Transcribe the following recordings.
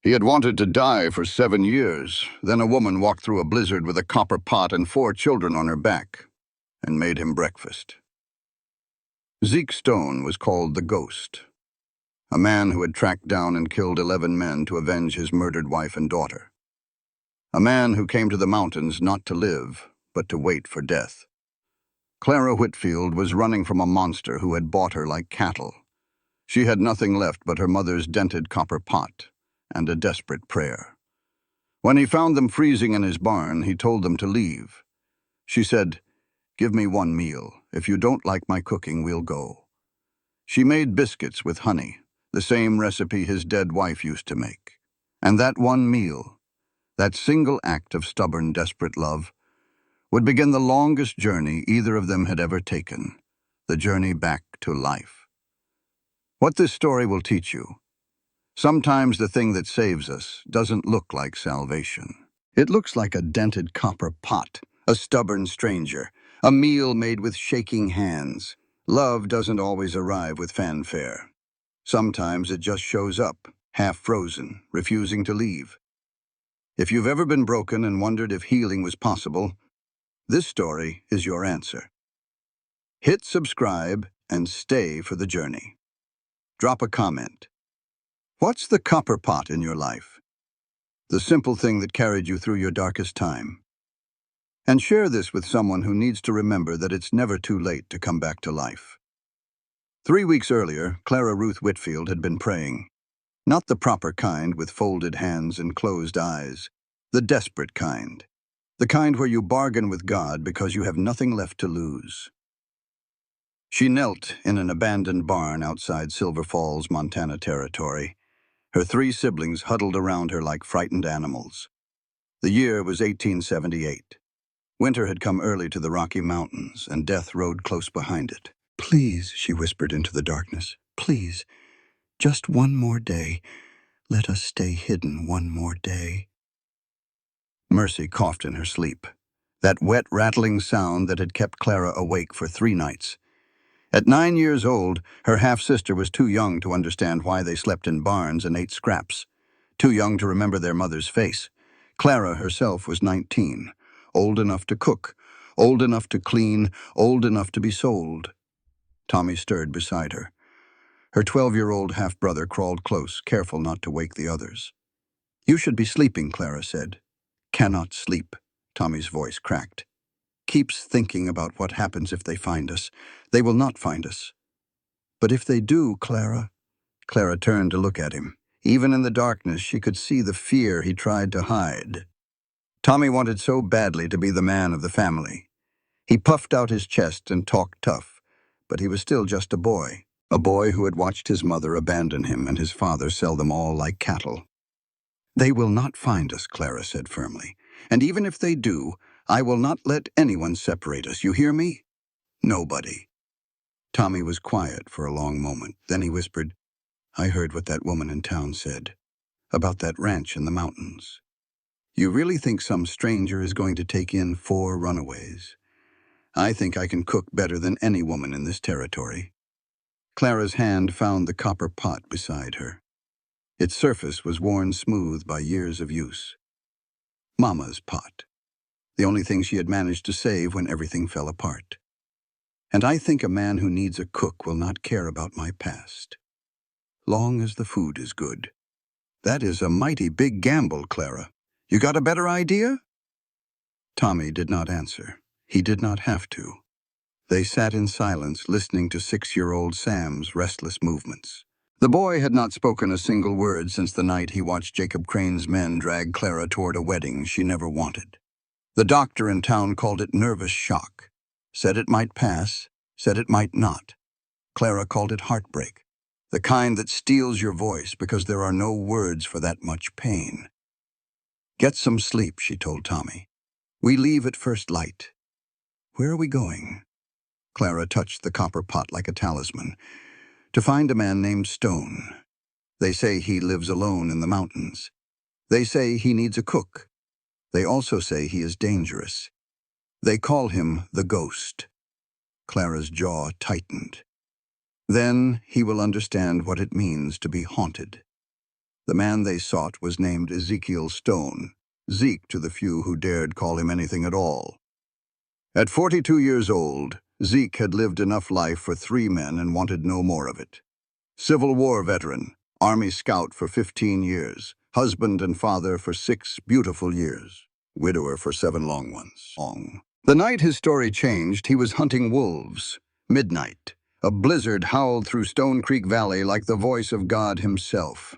He had wanted to die for 7 years. Then a woman walked through a blizzard with a copper pot and 4 children on her back and made him breakfast. Zeke Stone was called the Ghost, a man who had tracked down and killed 11 men to avenge his murdered wife and daughter. A man who came to the mountains not to live, but to wait for death. Clara Whitfield was running from a monster who had bought her like cattle. She had nothing left but her mother's dented copper pot and a desperate prayer. When he found them freezing in his barn, he told them to leave. She said, "Give me 1 meal. If you don't like my cooking, we'll go." She made biscuits with honey, the same recipe his dead wife used to make. And that 1 meal, that single act of stubborn, desperate love, would begin the longest journey either of them had ever taken, the journey back to life. What this story will teach you: sometimes the thing that saves us doesn't look like salvation. It looks like a dented copper pot, a stubborn stranger, a meal made with shaking hands. Love doesn't always arrive with fanfare. Sometimes it just shows up, half frozen, refusing to leave. If you've ever been broken and wondered if healing was possible, this story is your answer. Hit subscribe and stay for the journey. Drop a comment. What's the copper pot in your life? The simple thing that carried you through your darkest time. And share this with someone who needs to remember that it's never too late to come back to life. 3 weeks earlier, Clara Ruth Whitfield had been praying. Not the proper kind with folded hands and closed eyes. The desperate kind. The kind where you bargain with God because you have nothing left to lose. She knelt in an abandoned barn outside Silver Falls, Montana territory, her 3 siblings huddled around her like frightened animals. The year was 1878. Winter had come early to the Rocky Mountains, and death rode close behind it. "Please," she whispered into the darkness, "please, just 1 more day. Let us stay hidden 1 more day." Mercy coughed in her sleep, that wet, rattling sound that had kept Clara awake for 3 nights. At 9 years old, her half-sister was too young to understand why they slept in barns and ate scraps, too young to remember their mother's face. Clara herself was 19, old enough to cook, old enough to clean, old enough to be sold. Tommy stirred beside her. Her 12-year-old half-brother crawled close, careful not to wake the others. "You should be sleeping," Clara said. "Cannot sleep," Tommy's voice cracked. "Keeps thinking about what happens if they find us. They will not find us." "But if they do, Clara." Clara turned to look at him. Even in the darkness, she could see the fear he tried to hide. Tommy wanted so badly to be the man of the family. He puffed out his chest and talked tough, but he was still just a boy who had watched his mother abandon him and his father sell them all like cattle. "They will not find us," Clara said firmly. "And even if they do, I will not let anyone separate us. You hear me? Nobody." Tommy was quiet for a long moment. Then he whispered, "I heard what that woman in town said about that ranch in the mountains. You really think some stranger is going to take in 4 runaways? I think I can cook better than any woman in this territory." Clara's hand found the copper pot beside her. Its surface was worn smooth by years of use. Mama's pot. The only thing she had managed to save when everything fell apart. "And I think a man who needs a cook will not care about my past, long as the food is good." "That is a mighty big gamble, Clara. You got a better idea?" Tommy did not answer. He did not have to. They sat in silence, listening to 6-year-old Sam's restless movements. The boy had not spoken a single word since the night he watched Jacob Crane's men drag Clara toward a wedding she never wanted. The doctor in town called it nervous shock. Said it might pass, said it might not. Clara called it heartbreak, the kind that steals your voice because there are no words for that much pain. "Get some sleep," she told Tommy. "We leave at first light." "Where are we going?" Clara touched the copper pot like a talisman. "To find a man named Stone. They say he lives alone in the mountains. They say he needs a cook. They also say he is dangerous. They call him the Ghost." Clara's jaw tightened. "Then he will understand what it means to be haunted." The man they sought was named Ezekiel Stone, Zeke to the few who dared call him anything at all. At 42 years old, Zeke had lived enough life for 3 men and wanted no more of it. Civil War veteran, Army scout for 15 years, husband and father for 6 beautiful years, widower for 7 long ones. The night his story changed, he was hunting wolves. Midnight. A blizzard howled through Stone Creek Valley like the voice of God himself.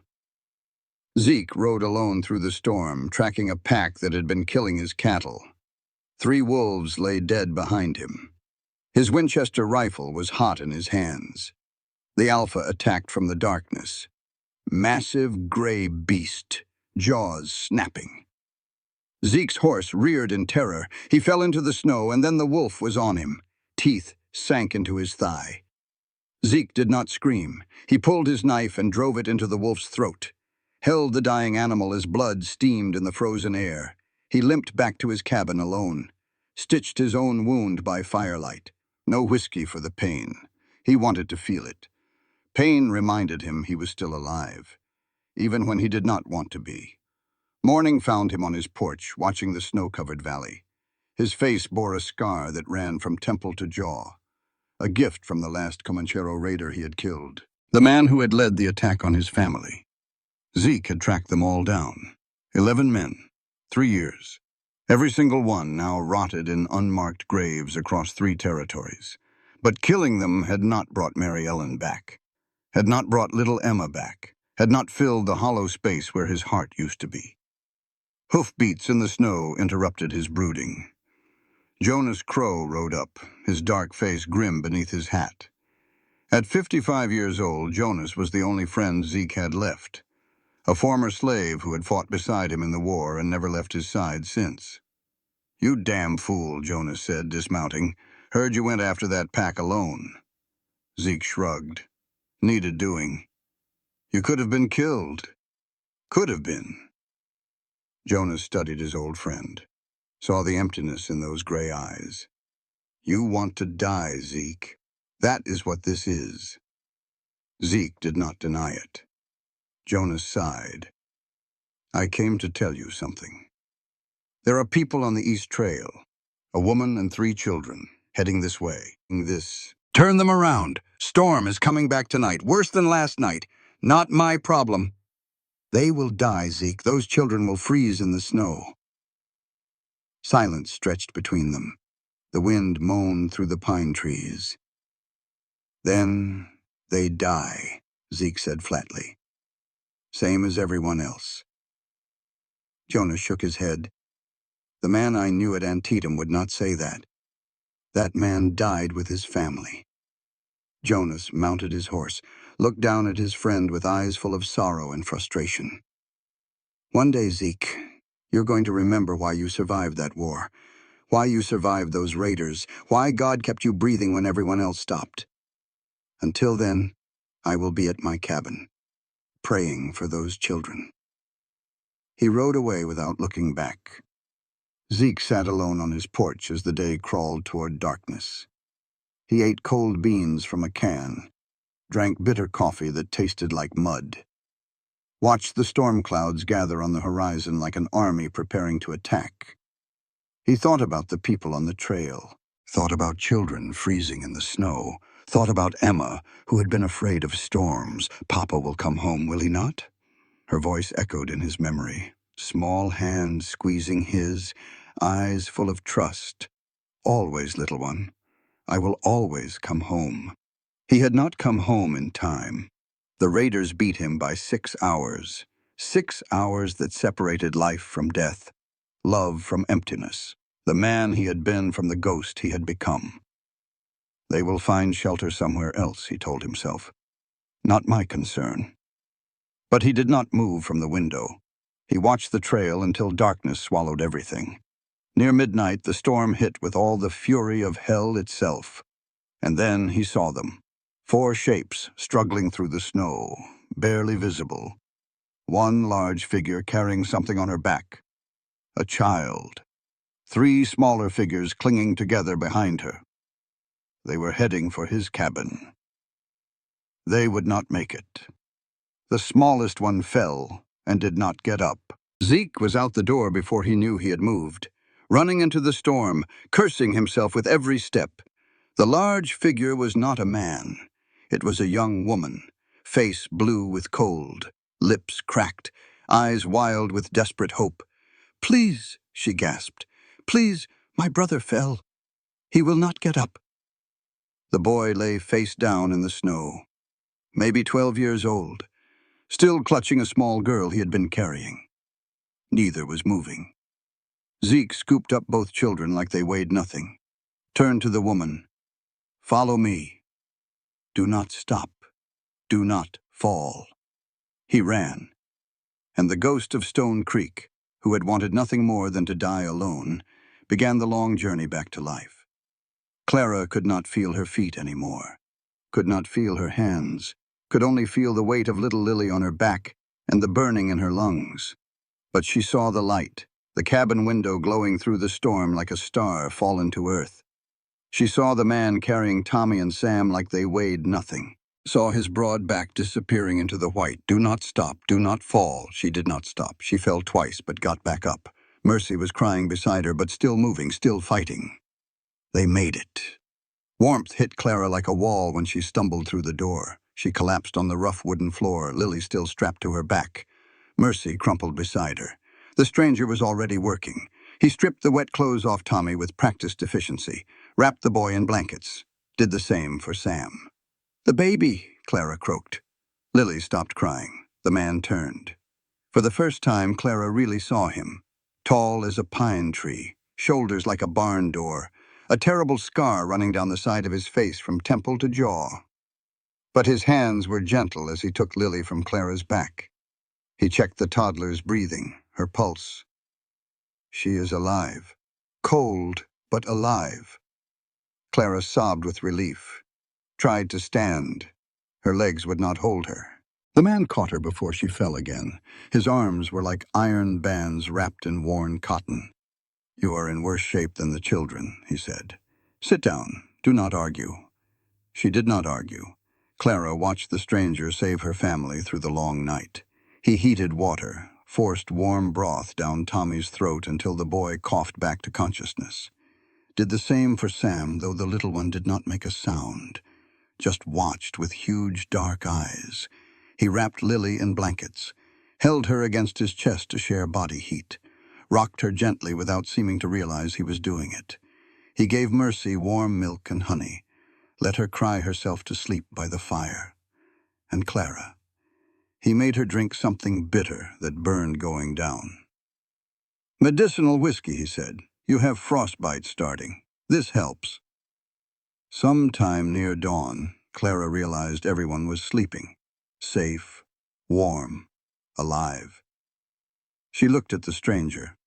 Zeke rode alone through the storm, tracking a pack that had been killing his cattle. 3 wolves lay dead behind him. His Winchester rifle was hot in his hands. The alpha attacked from the darkness. Massive gray beast, jaws snapping. Zeke's horse reared in terror. He fell into the snow, and then the wolf was on him. Teeth sank into his thigh. Zeke did not scream. He pulled his knife and drove it into the wolf's throat. Held the dying animal as blood steamed in the frozen air. He limped back to his cabin alone. Stitched his own wound by firelight. No whiskey for the pain. He wanted to feel it. Pain reminded him he was still alive, even when he did not want to be. Morning found him on his porch, watching the snow-covered valley. His face bore a scar that ran from temple to jaw, a gift from the last Comanchero raider he had killed, the man who had led the attack on his family. Zeke had tracked them all down. 11 men, 3 years. Every single one now rotted in unmarked graves across 3 territories. But killing them had not brought Mary Ellen back, had not brought little Emma back, had not filled the hollow space where his heart used to be. Hoofbeats in the snow interrupted his brooding. Jonas Crow rode up, his dark face grim beneath his hat. At 55 years old, Jonas was the only friend Zeke had left, a former slave who had fought beside him in the war and never left his side since. "You damn fool," Jonas said, dismounting. "Heard you went after that pack alone." Zeke shrugged. "Needed doing. You could have been killed. Could have been." Jonas studied his old friend, saw the emptiness in those gray eyes. "You want to die, Zeke. That is what this is." Zeke did not deny it. Jonas sighed. "I came to tell you something. There are people on the East Trail, a woman and 3 children, heading this way. Turn them around. Storm is coming back tonight, worse than last night. Not my problem." "They will die, Zeke. Those children will freeze in the snow." Silence stretched between them. The wind moaned through the pine trees. "Then they die," Zeke said flatly. "Same as everyone else." Jonas shook his head. "The man I knew at Antietam would not say that. That man died with his family." Jonas mounted his horse, looked down at his friend with eyes full of sorrow and frustration. "One day, Zeke, you're going to remember why you survived that war, why you survived those raiders, why God kept you breathing when everyone else stopped. Until then, I will be at my cabin, praying for those children." He rode away without looking back. Zeke sat alone on his porch as the day crawled toward darkness. He ate cold beans from a can, drank bitter coffee that tasted like mud, watched the storm clouds gather on the horizon like an army preparing to attack. He thought about the people on the trail, thought about children freezing in the snow, thought about Emma, who had been afraid of storms. "Papa will come home, will he not?" Her voice echoed in his memory, small hands squeezing his, eyes full of trust. "Always, little one. I will always come home." He had not come home in time. The raiders beat him by 6 hours. 6 hours that separated life from death, love from emptiness, the man he had been from the ghost he had become. "They will find shelter somewhere else," he told himself. "Not my concern." But he did not move from the window. He watched the trail until darkness swallowed everything. Near midnight, the storm hit with all the fury of hell itself. And then he saw them. 4 shapes struggling through the snow, barely visible. One large figure carrying something on her back. A child. 3 smaller figures clinging together behind her. They were heading for his cabin. They would not make it. The smallest one fell and did not get up. Zeke was out the door before he knew he had moved, running into the storm, cursing himself with every step. The large figure was not a man. It was a young woman, face blue with cold, lips cracked, eyes wild with desperate hope. "Please," she gasped. "Please, my brother fell. He will not get up." The boy lay face down in the snow, maybe 12 years old, still clutching a small girl he had been carrying. Neither was moving. Zeke scooped up both children like they weighed nothing, turned to the woman. "Follow me. Do not stop. Do not fall." He ran, and the ghost of Stone Creek, who had wanted nothing more than to die alone, began the long journey back to life. Clara could not feel her feet anymore, could not feel her hands, could only feel the weight of little Lily on her back and the burning in her lungs. But she saw the light, the cabin window glowing through the storm like a star fallen to earth. She saw the man carrying Tommy and Sam like they weighed nothing, saw his broad back disappearing into the white. "Do not stop, do not fall." She did not stop. She fell twice but got back up. Mercy was crying beside her, but still moving, still fighting. They made it. Warmth hit Clara like a wall when she stumbled through the door. She collapsed on the rough wooden floor, Lily still strapped to her back. Mercy crumpled beside her. The stranger was already working. He stripped the wet clothes off Tommy with practiced efficiency, wrapped the boy in blankets, did the same for Sam. "The baby," Clara croaked. Lily stopped crying. The man turned. For the first time, Clara really saw him. Tall as a pine tree, shoulders like a barn door, a terrible scar running down the side of his face from temple to jaw. But his hands were gentle as he took Lily from Clara's back. He checked the toddler's breathing, her pulse. "She is alive. Cold, but alive." Clara sobbed with relief, tried to stand. Her legs would not hold her. The man caught her before she fell again. His arms were like iron bands wrapped in worn cotton. "You are in worse shape than the children," he said. "Sit down. Do not argue." She did not argue. Clara watched the stranger save her family through the long night. He heated water, forced warm broth down Tommy's throat until the boy coughed back to consciousness. Did the same for Sam, though the little one did not make a sound, just watched with huge dark eyes. He wrapped Lily in blankets, held her against his chest to share body heat, rocked her gently without seeming to realize he was doing it. He gave Mercy warm milk and honey, let her cry herself to sleep by the fire. And Clara, he made her drink something bitter that burned going down. "Medicinal whiskey," he said. "You have frostbite starting. This helps." Sometime near dawn, Clara realized everyone was sleeping, safe, warm, alive. She looked at the stranger.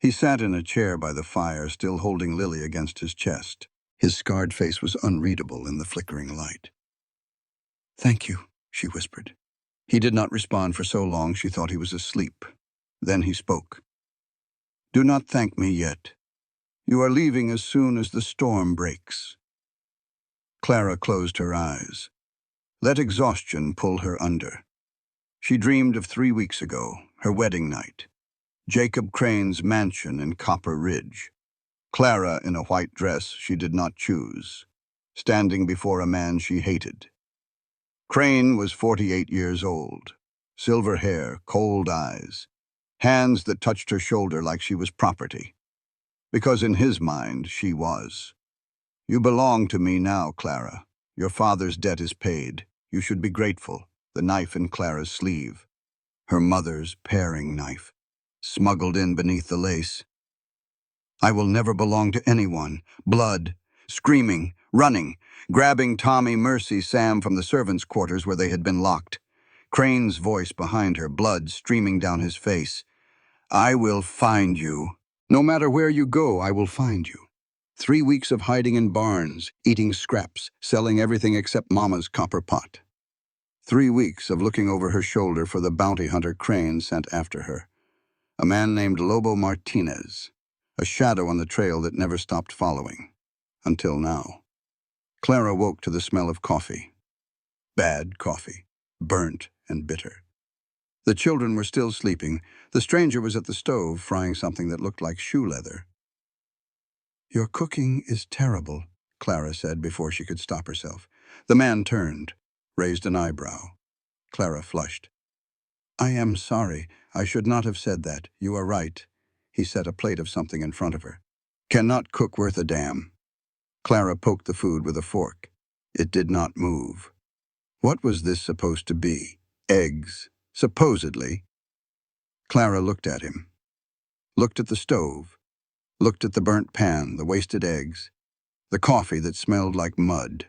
He sat in a chair by the fire, still holding Lily against his chest. His scarred face was unreadable in the flickering light. "Thank you," she whispered. He did not respond for so long she thought he was asleep. Then he spoke. "Do not thank me yet. You are leaving as soon as the storm breaks." Clara closed her eyes. Let exhaustion pull her under. She dreamed of 3 weeks ago, her wedding night. Jacob Crane's mansion in Copper Ridge. Clara in a white dress she did not choose, standing before a man she hated. Crane was 48 years old. Silver hair, cold eyes, hands that touched her shoulder like she was property. Because in his mind, she was. "You belong to me now, Clara. Your father's debt is paid. You should be grateful." The knife in Clara's sleeve. Her mother's paring knife, smuggled in beneath the lace. "I will never belong to anyone." Blood, screaming, running, grabbing Tommy, Mercy, Sam from the servants' quarters where they had been locked. Crane's voice behind her, blood streaming down his face. "I will find you. No matter where you go, I will find you." 3 weeks of hiding in barns, eating scraps, selling everything except Mama's copper pot. 3 weeks of looking over her shoulder for the bounty hunter Crane sent after her. A man named Lobo Martinez, a shadow on the trail that never stopped following. Until now. Clara woke to the smell of coffee. Bad coffee, burnt and bitter. The children were still sleeping. The stranger was at the stove, frying something that looked like shoe leather. "Your cooking is terrible," Clara said before she could stop herself. The man turned, raised an eyebrow. Clara flushed. "I am sorry. I should not have said that. You are right." He set a plate of something in front of her. "Cannot cook worth a damn." Clara poked the food with a fork. It did not move. What was this supposed to be? Eggs, supposedly. Clara looked at him, looked at the stove, looked at the burnt pan, the wasted eggs, the coffee that smelled like mud.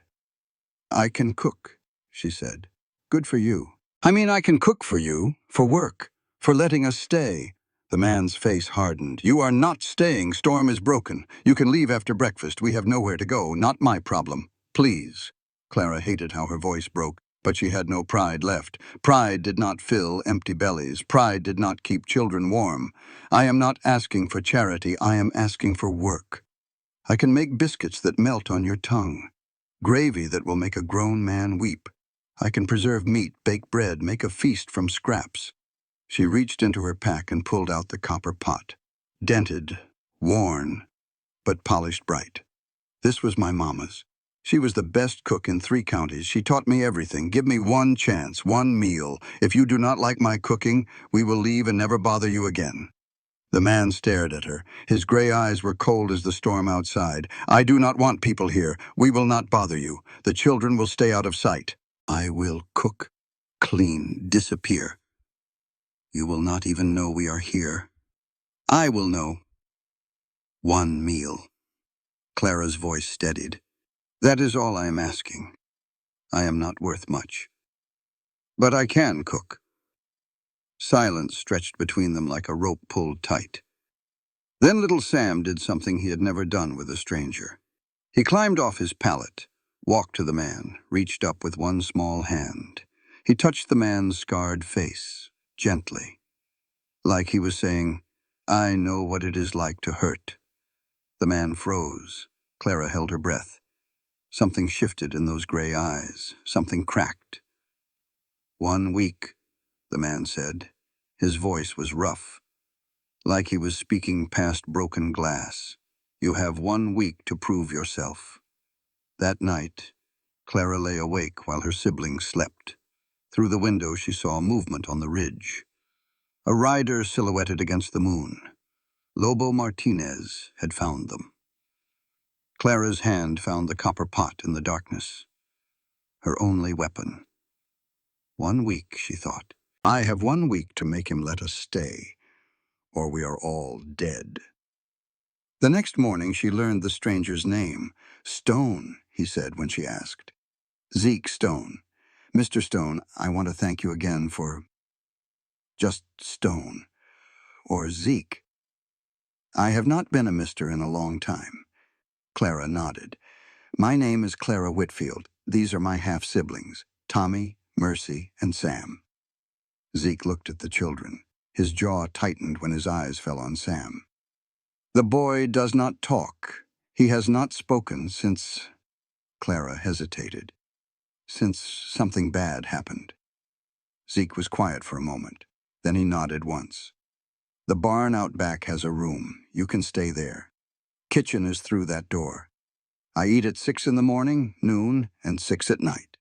"I can cook," she said. "Good for you." "I mean, I can cook for you, for work, for letting us stay." The man's face hardened. "You are not staying. Storm is broken. You can leave after breakfast. We have nowhere to go. Not my problem. Please." Clara hated how her voice broke, but she had no pride left. Pride did not fill empty bellies. Pride did not keep children warm. "I am not asking for charity. I am asking for work. I can make biscuits that melt on your tongue. Gravy that will make a grown man weep. I can preserve meat, bake bread, make a feast from scraps." She reached into her pack and pulled out the copper pot. Dented, worn, but polished bright. "This was my mama's. She was the best cook in 3 counties. She taught me everything. Give me one chance, one meal. If you do not like my cooking, we will leave and never bother you again." The man stared at her. His gray eyes were cold as the storm outside. "I do not want people here. We will not bother you. The children will stay out of sight. I will cook, clean, disappear. You will not even know we are here. I will know. One meal." Clara's voice steadied. "That is all I am asking. I am not worth much. But I can cook." Silence stretched between them like a rope pulled tight. Then little Sam did something he had never done with a stranger. He climbed off his pallet, walked to the man, reached up with one small hand. He touched the man's scarred face, gently, like he was saying, "I know what it is like to hurt." The man froze. Clara held her breath. Something shifted in those gray eyes. Something cracked. "1 week," the man said. His voice was rough, like he was speaking past broken glass. "You have 1 week to prove yourself." That night, Clara lay awake while her siblings slept. Through the window, she saw movement on the ridge. A rider silhouetted against the moon. Lobo Martinez had found them. Clara's hand found the copper pot in the darkness. Her only weapon. 1 week, she thought. I have 1 week to make him let us stay, or we are all dead. The next morning, she learned the stranger's name. "Stone," he said when she asked. "Zeke Stone. Mr. Stone, I want to thank you again for—" "Just Stone. Or Zeke." "I have not been a mister in a long time." Clara nodded. "My name is Clara Whitfield. These are my half-siblings, Tommy, Mercy, and Sam." Zeke looked at the children. His jaw tightened when his eyes fell on Sam. "The boy does not talk. He has not spoken since—" Clara hesitated. "Since something bad happened." Zeke was quiet for a moment. Then he nodded once. "The barn out back has a room. You can stay there. Kitchen is through that door. I eat at 6 in the morning, noon, and 6 at night.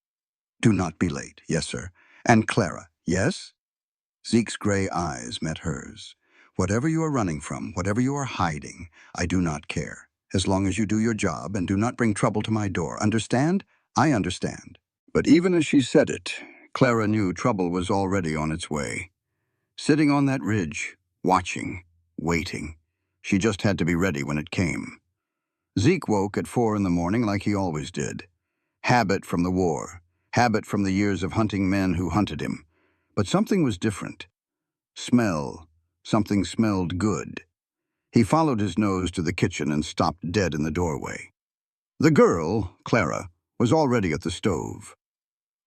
Do not be late." "Yes, sir." "And Clara." "Yes?" Zeke's gray eyes met hers. "Whatever you are running from, whatever you are hiding, I do not care. As long as you do your job and do not bring trouble to my door. Understand?" "I understand." But even as she said it, Clara knew trouble was already on its way. Sitting on that ridge, watching, waiting. She just had to be ready when it came. Zeke woke at 4 in the morning like he always did. Habit from the war. Habit from the years of hunting men who hunted him. But something was different. Smell. Something smelled good. He followed his nose to the kitchen and stopped dead in the doorway. The girl, Clara, was already at the stove.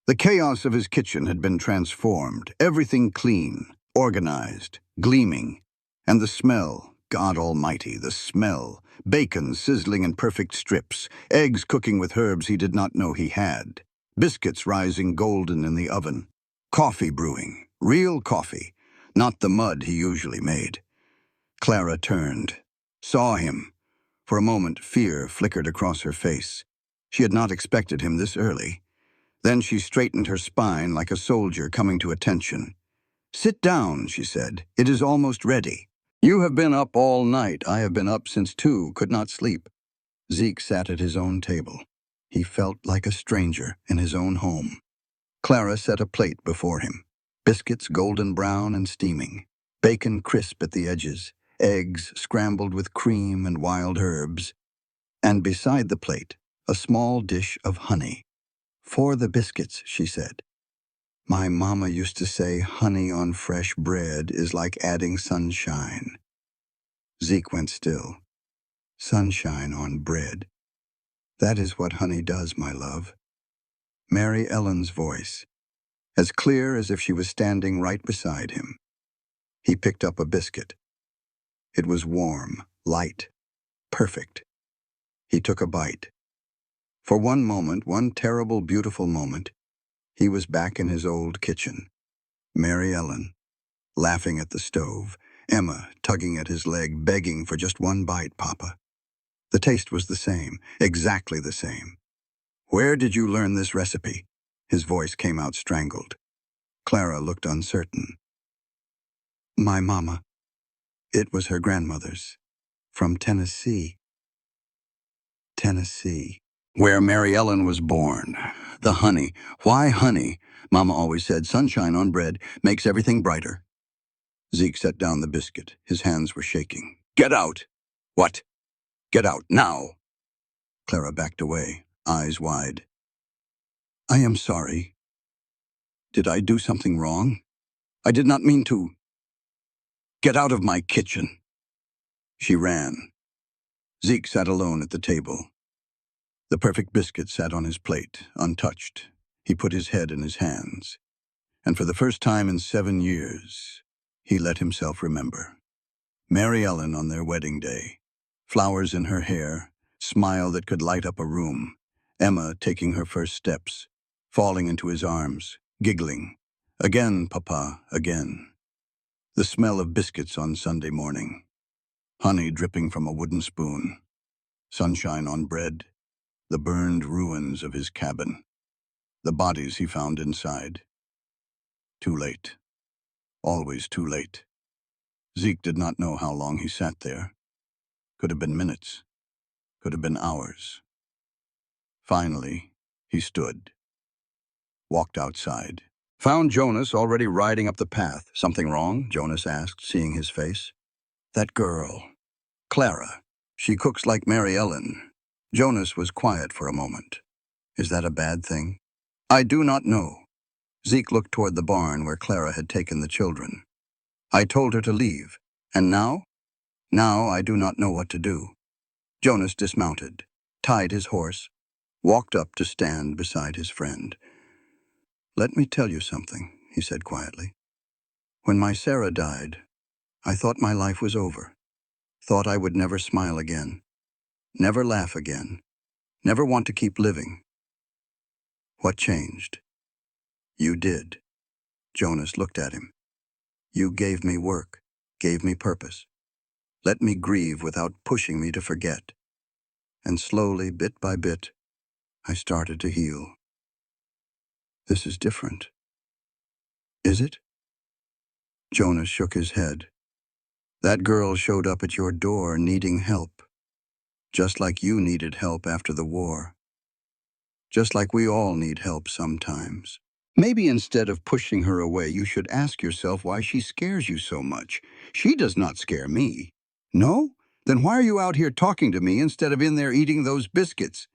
The chaos of his kitchen had been transformed, everything clean, organized, gleaming. And the smell, God Almighty, the smell. Bacon sizzling in perfect strips, eggs cooking with herbs he did not know he had, biscuits rising golden in the oven. Coffee brewing, real coffee, not the mud he usually made. Clara turned, saw him. For a moment, fear flickered across her face. She had not expected him this early. Then she straightened her spine like a soldier coming to attention. "Sit down," she said. "It is almost ready." "You have been up all night. I have been up since 2, could not sleep." Zeke sat at his own table. He felt like a stranger in his own home. Clara set a plate before him. Biscuits golden brown and steaming. Bacon crisp at the edges. Eggs scrambled with cream and wild herbs. And beside the plate, a small dish of honey. "For the biscuits," she said. "My mama used to say honey on fresh bread is like adding sunshine." Zeke went still. "Sunshine on bread. That is what honey does, my love." Mary Ellen's voice, as clear as if she was standing right beside him. He picked up a biscuit. It was warm, light, perfect. He took a bite. For one moment, one terrible, beautiful moment, he was back in his old kitchen. Mary Ellen, laughing at the stove, Emma tugging at his leg, begging for just one bite, Papa. The taste was the same, exactly the same. "Where did you learn this recipe?" His voice came out strangled. Clara looked uncertain. "My mama. It was her grandmother's. From Tennessee." Tennessee. Where Mary Ellen was born. The honey. Why honey? Mama always said sunshine on bread makes everything brighter. Zeke set down the biscuit. His hands were shaking. "Get out!" "What?" "Get out, now!" Clara backed away, eyes wide. "I am sorry. Did I do something wrong? I did not mean to. Get out of my kitchen." She ran. Zeke sat alone at the table. The perfect biscuit sat on his plate, untouched. He put his head in his hands. And for the first time in 7 years, he let himself remember. Mary Ellen on their wedding day. Flowers in her hair, smile that could light up a room. Emma taking her first steps, falling into his arms, giggling. "Again, Papa, again." The smell of biscuits on Sunday morning. Honey dripping from a wooden spoon. Sunshine on bread. The burned ruins of his cabin. The bodies he found inside. Too late. Always too late. Zeke did not know how long he sat there. Could have been minutes. Could have been hours. Finally, he stood. Walked outside. Found Jonas already riding up the path. "Something wrong?" Jonas asked, seeing his face. "That girl. Clara. She cooks like Mary Ellen." Jonas was quiet for a moment. "Is that a bad thing?" "I do not know." Zeke looked toward the barn where Clara had taken the children. "I told her to leave. And now? Now I do not know what to do." Jonas dismounted, tied his horse, walked up to stand beside his friend. "Let me tell you something," he said quietly. "When my Sarah died, I thought my life was over. Thought I would never smile again. Never laugh again. Never want to keep living. What changed? You did." Jonas looked at him. "You gave me work, gave me purpose. Let me grieve without pushing me to forget. And slowly, bit by bit, I started to heal. This is different. Is it?" Jonas shook his head. "That girl showed up at your door needing help. Just like you needed help after the war. Just like we all need help sometimes. Maybe instead of pushing her away, you should ask yourself why she scares you so much. She does not scare me." "No? Then why are you out here talking to me instead of in there eating those biscuits?"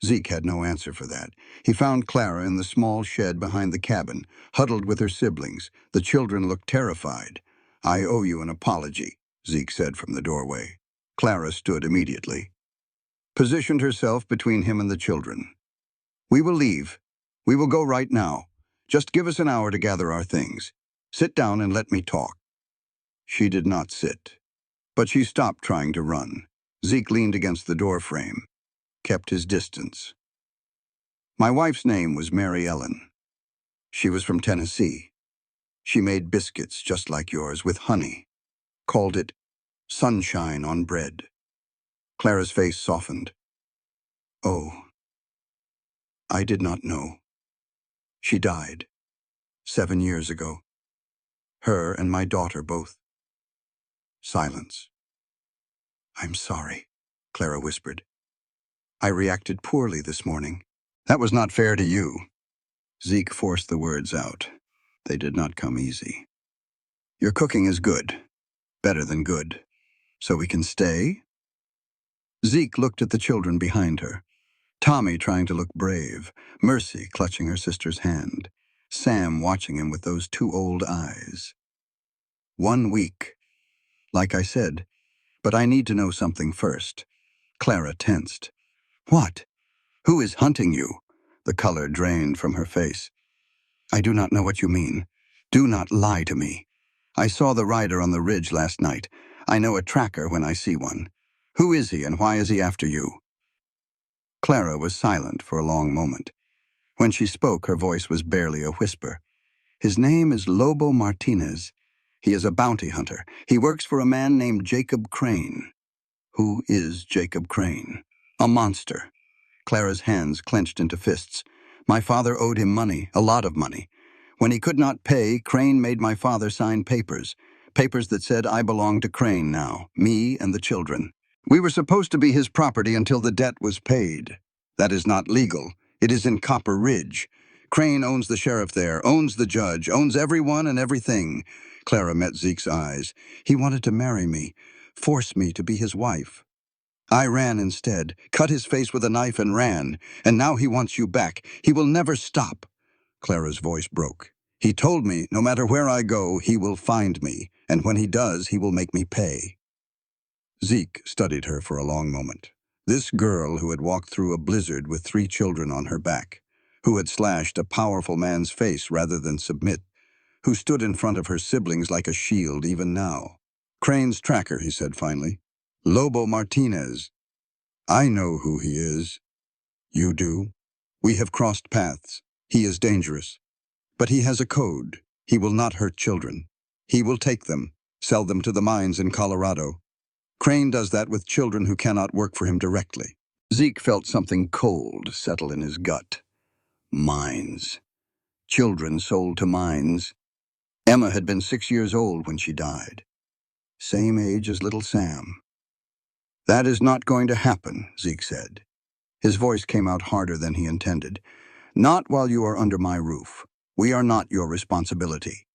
Zeke had no answer for that. He found Clara in the small shed behind the cabin, huddled with her siblings. The children looked terrified. "I owe you an apology," Zeke said from the doorway. Clara stood immediately, positioned herself between him and the children. "We will leave. We will go right now. Just give us an hour to gather our things. Sit down and let me talk." She did not sit, but she stopped trying to run. Zeke leaned against the door frame, kept his distance. "My wife's name was Mary Ellen. She was from Tennessee. She made biscuits just like yours with honey, called it sunshine on bread. Clara's face softened. Oh, I did not know. She died 7 years ago. Her and my daughter both. Silence. I'm sorry, Clara whispered. I reacted poorly this morning. That was not fair to you. Zeke forced the words out. They did not come easy. Your cooking is good. Better than good. So we can stay? Zeke looked at the children behind her. Tommy trying to look brave, Mercy clutching her sister's hand, Sam watching him with those two old eyes. 1 week. Like I said, but I need to know something first. Clara tensed. What? Who is hunting you? The color drained from her face. I do not know what you mean. Do not lie to me. I saw the rider on the ridge last night. I know a tracker when I see one. Who is he and why is he after you? Clara was silent for a long moment. When she spoke, her voice was barely a whisper. His name is Lobo Martinez. He is a bounty hunter. He works for a man named Jacob Crane. Who is Jacob Crane? A monster. Clara's hands clenched into fists. My father owed him money, a lot of money. When he could not pay, Crane made my father sign papers. Papers that said I belong to Crane now, me and the children. We were supposed to be his property until the debt was paid. That is not legal. It is in Copper Ridge. Crane owns the sheriff there, owns the judge, owns everyone and everything. Clara met Zeke's eyes. He wanted to marry me, force me to be his wife. I ran instead, cut his face with a knife and ran, and now he wants you back. He will never stop. Clara's voice broke. He told me, no matter where I go, he will find me, and when he does, he will make me pay. Zeke studied her for a long moment. This girl who had walked through a blizzard with 3 children on her back, who had slashed a powerful man's face rather than submit, who stood in front of her siblings like a shield even now. Crane's tracker, he said finally. Lobo Martinez. I know who he is. You do. We have crossed paths. He is dangerous. But he has a code. He will not hurt children. He will take them, sell them to the mines in Colorado. Crane does that with children who cannot work for him directly. Zeke felt something cold settle in his gut. Mines. Children sold to mines. Emma had been 6 years old when she died. Same age as little Sam. That is not going to happen, Zeke said. His voice came out harder than he intended. Not while you are under my roof. We are not your responsibility.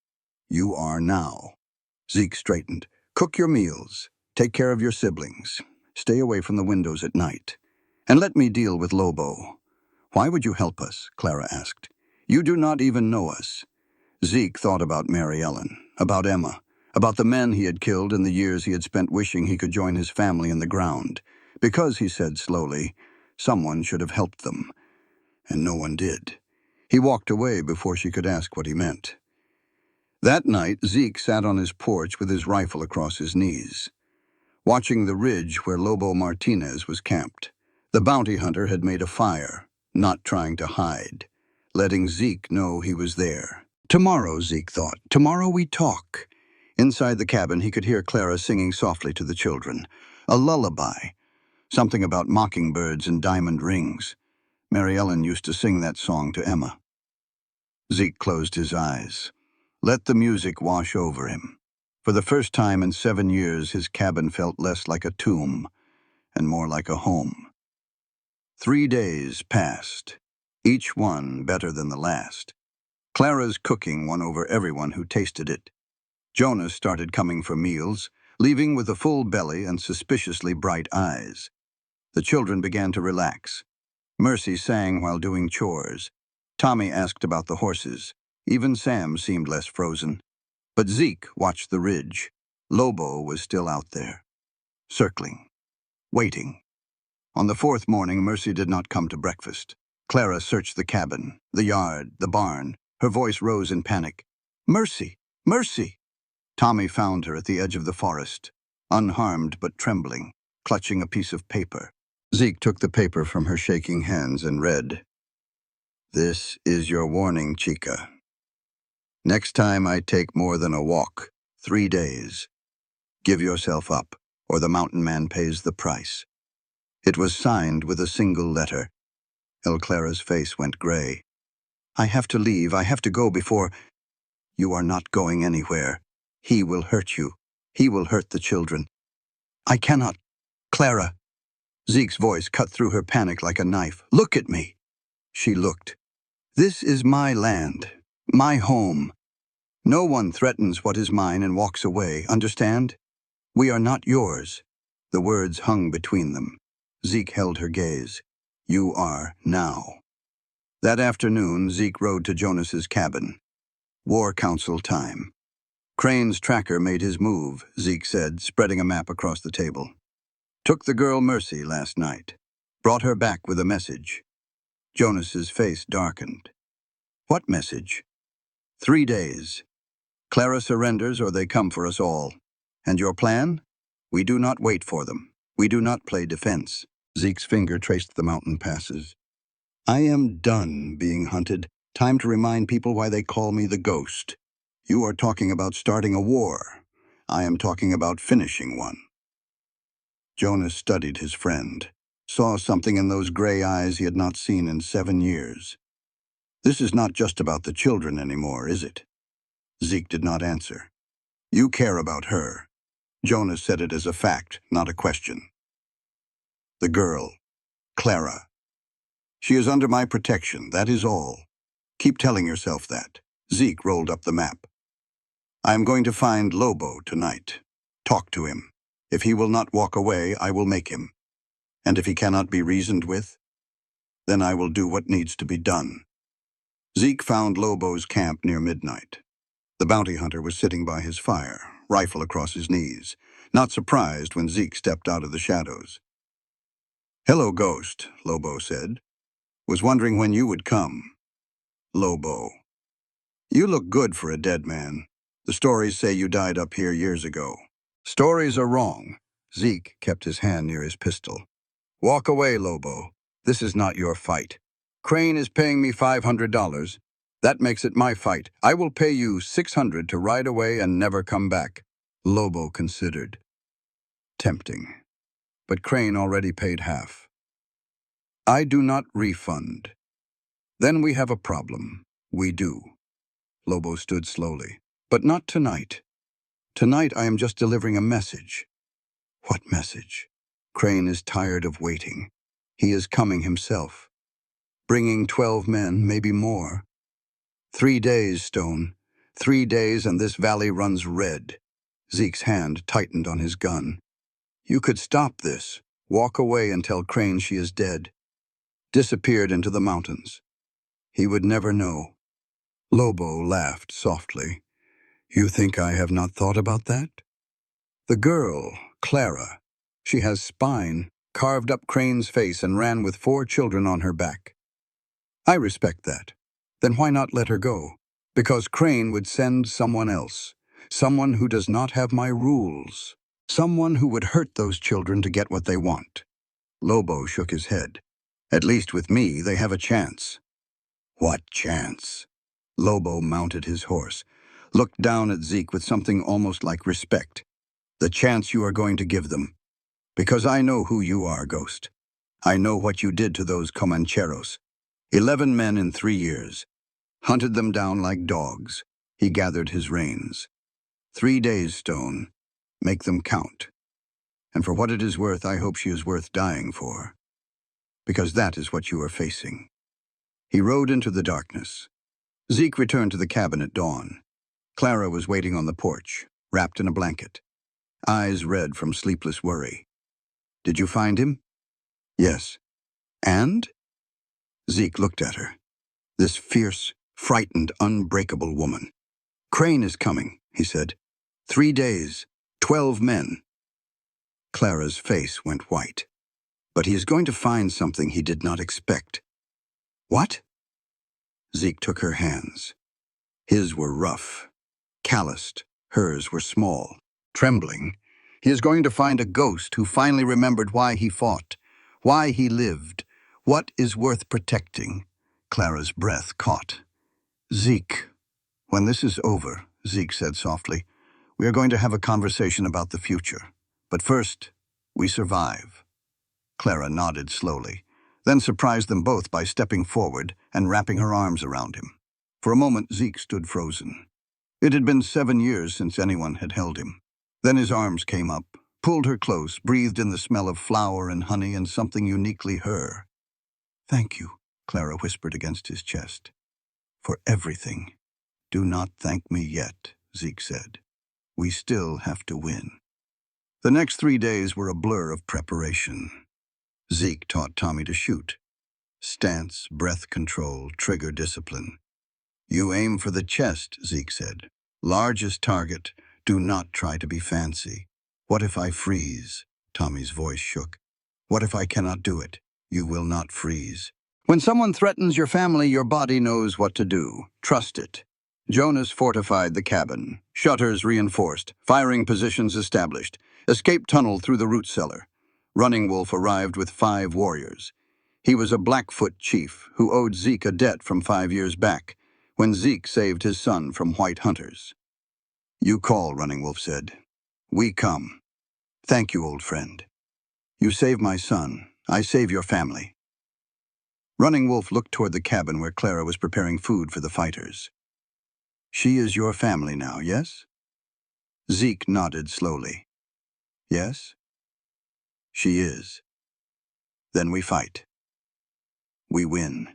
You are now. Zeke straightened. Cook your meals. Take care of your siblings. Stay away from the windows at night. And let me deal with Lobo. Why would you help us? Clara asked. You do not even know us. Zeke thought about Mary Ellen, about Emma, about the men he had killed in the years he had spent wishing he could join his family in the ground. Because, he said slowly, someone should have helped them. And no one did. He walked away before she could ask what he meant. That night, Zeke sat on his porch with his rifle across his knees, watching the ridge where Lobo Martinez was camped. The bounty hunter had made a fire, not trying to hide, letting Zeke know he was there. Tomorrow, Zeke thought. Tomorrow we talk. Inside the cabin, he could hear Clara singing softly to the children. A lullaby. Something about mockingbirds and diamond rings. Mary Ellen used to sing that song to Emma. Zeke closed his eyes. Let the music wash over him. For the first time in 7 years, his cabin felt less like a tomb and more like a home. 3 days passed, each one better than the last. Clara's cooking won over everyone who tasted it. Jonas started coming for meals, leaving with a full belly and suspiciously bright eyes. The children began to relax. Mercy sang while doing chores. Tommy asked about the horses. Even Sam seemed less frozen. But Zeke watched the ridge. Lobo was still out there, circling, waiting. On the 4th morning, Mercy did not come to breakfast. Clara searched the cabin, the yard, the barn. Her voice rose in panic. Mercy! Mercy! Tommy found her at the edge of the forest, unharmed but trembling, clutching a piece of paper. Zeke took the paper from her shaking hands and read, This is your warning, Chica. Next time I take more than a walk. 3 days. Give yourself up, or the mountain man pays the price. It was signed with a single letter. El Clara's face went gray. I have to leave. I have to go before... You are not going anywhere. He will hurt you. He will hurt the children. I cannot. Clara. Zeke's voice cut through her panic like a knife. Look at me. She looked. This is my land. My home. No one threatens what is mine and walks away, understand? We are not yours. The words hung between them. Zeke held her gaze. You are now. That afternoon, Zeke rode to Jonas's cabin. War Council time. Crane's tracker made his move, Zeke said, spreading a map across the table. Took the girl Mercy last night. Brought her back with a message. Jonas's face darkened. What message? 3 days. Clara surrenders or they come for us all. And your plan? We do not wait for them. We do not play defense. Zeke's finger traced the mountain passes. I am done being hunted. Time to remind people why they call me the Ghost. You are talking about starting a war. I am talking about finishing one. Jonas studied his friend, saw something in those gray eyes he had not seen in 7 years. This is not just about the children anymore, is it? Zeke did not answer. You care about her. Jonas said it as a fact, not a question. The girl, Clara. She is under my protection, that is all. Keep telling yourself that. Zeke rolled up the map. I am going to find Lobo tonight. Talk to him. If he will not walk away, I will make him. And if he cannot be reasoned with, then I will do what needs to be done. Zeke found Lobo's camp near midnight. The bounty hunter was sitting by his fire, rifle across his knees, not surprised when Zeke stepped out of the shadows. Hello, Ghost, Lobo said. Was wondering when you would come. Lobo. You look good for a dead man. The stories say you died up here years ago. Stories are wrong. Zeke kept his hand near his pistol. Walk away, Lobo. This is not your fight. Crane is paying me $500. That makes it my fight. I will pay you $600 to ride away and never come back. Lobo considered. Tempting. But Crane already paid half. I do not refund. Then we have a problem. We do. Lobo stood slowly. But not tonight. Tonight I am just delivering a message. What message? Crane is tired of waiting. He is coming himself. Bringing 12 men, maybe more. 3 days, Stone. 3 days and this valley runs red. Zeke's hand tightened on his gun. You could stop this. Walk away and tell Crane she is dead. Disappeared into the mountains. He would never know. Lobo laughed softly. You think I have not thought about that? The girl, Clara, she has spine, carved up Crane's face and ran with 4 children on her back. I respect that. Then why not let her go? Because Crane would send someone else. Someone who does not have my rules. Someone who would hurt those children to get what they want. Lobo shook his head. At least with me, they have a chance. What chance? Lobo mounted his horse, looked down at Zeke with something almost like respect. The chance you are going to give them. Because I know who you are, Ghost. I know what you did to those Comancheros. 11 men in 3 years. Hunted them down like dogs. He gathered his reins. 3 days, Stone. Make them count. And for what it is worth, I hope she is worth dying for. Because that is what you are facing. He rode into the darkness. Zeke returned to the cabin at dawn. Clara was waiting on the porch, wrapped in a blanket. Eyes red from sleepless worry. Did you find him? Yes. And? Zeke looked at her. This fierce, frightened, unbreakable woman. Crane is coming, he said. 3 days, 12 men. Clara's face went white. But he is going to find something he did not expect. What? Zeke took her hands. His were rough, calloused. Hers were small, trembling. He is going to find a ghost who finally remembered why he fought, why he lived, what is worth protecting. Clara's breath caught. Zeke. When this is over, Zeke said softly, we are going to have a conversation about the future. But first, we survive. Clara nodded slowly, then surprised them both by stepping forward and wrapping her arms around him. For a moment, Zeke stood frozen. It had been 7 years since anyone had held him. Then his arms came up, pulled her close, breathed in the smell of flower and honey and something uniquely her. Thank you, Clara whispered against his chest. For everything. Do not thank me yet, Zeke said. We still have to win. The next 3 days were a blur of preparation. Zeke taught Tommy to shoot. Stance, breath control, trigger discipline. You aim for the chest, Zeke said. Largest target. Do not try to be fancy. What if I freeze? Tommy's voice shook. What if I cannot do it? You will not freeze. When someone threatens your family, your body knows what to do. Trust it. Jonas fortified the cabin. Shutters reinforced. Firing positions established. Escape tunnel through the root cellar. Running Wolf arrived with 5 warriors. He was a Blackfoot chief who owed Zeke a debt from 5 years back, when Zeke saved his son from white hunters. You call, Running Wolf said. We come. Thank you, old friend. You save my son. I save your family. Running Wolf looked toward the cabin where Clara was preparing food for the fighters. She is your family now, yes? Zeke nodded slowly. Yes? She is. Then we fight. We win.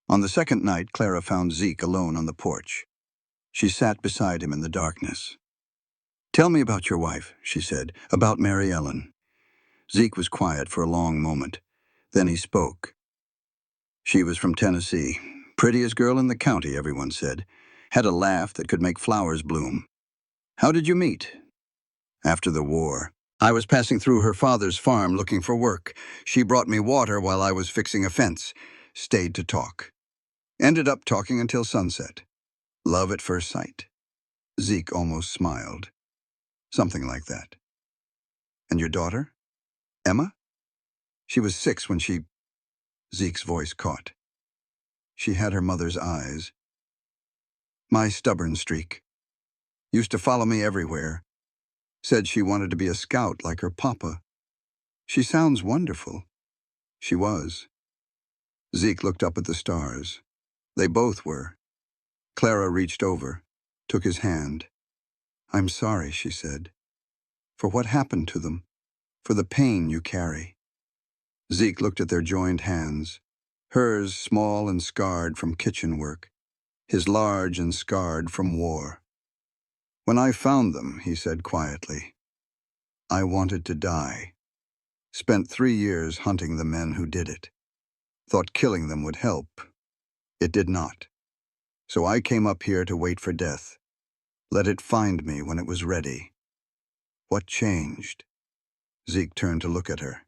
On the second night, Clara found Zeke alone on the porch. She sat beside him in the darkness. Tell me about your wife, she said, about Mary Ellen. Zeke was quiet for a long moment. Then he spoke. She was from Tennessee. Prettiest girl in the county, everyone said. Had a laugh that could make flowers bloom. How did you meet? After the war. I was passing through her father's farm looking for work. She brought me water while I was fixing a fence. Stayed to talk. Ended up talking until sunset. Love at first sight. Zeke almost smiled. Something like that. And your daughter? Emma? She was 6 when she... Zeke's voice caught. She had her mother's eyes. My stubborn streak. Used to follow me everywhere. Said she wanted to be a scout like her papa. She sounds wonderful. She was. Zeke looked up at the stars. They both were. Clara reached over, took his hand. I'm sorry, she said, for what happened to them, for the pain you carry. Zeke looked at their joined hands, hers small and scarred from kitchen work, his large and scarred from war. When I found them, he said quietly, I wanted to die. Spent 3 years hunting the men who did it. Thought killing them would help. It did not. So I came up here to wait for death. Let it find me when it was ready. What changed? Zeke turned to look at her.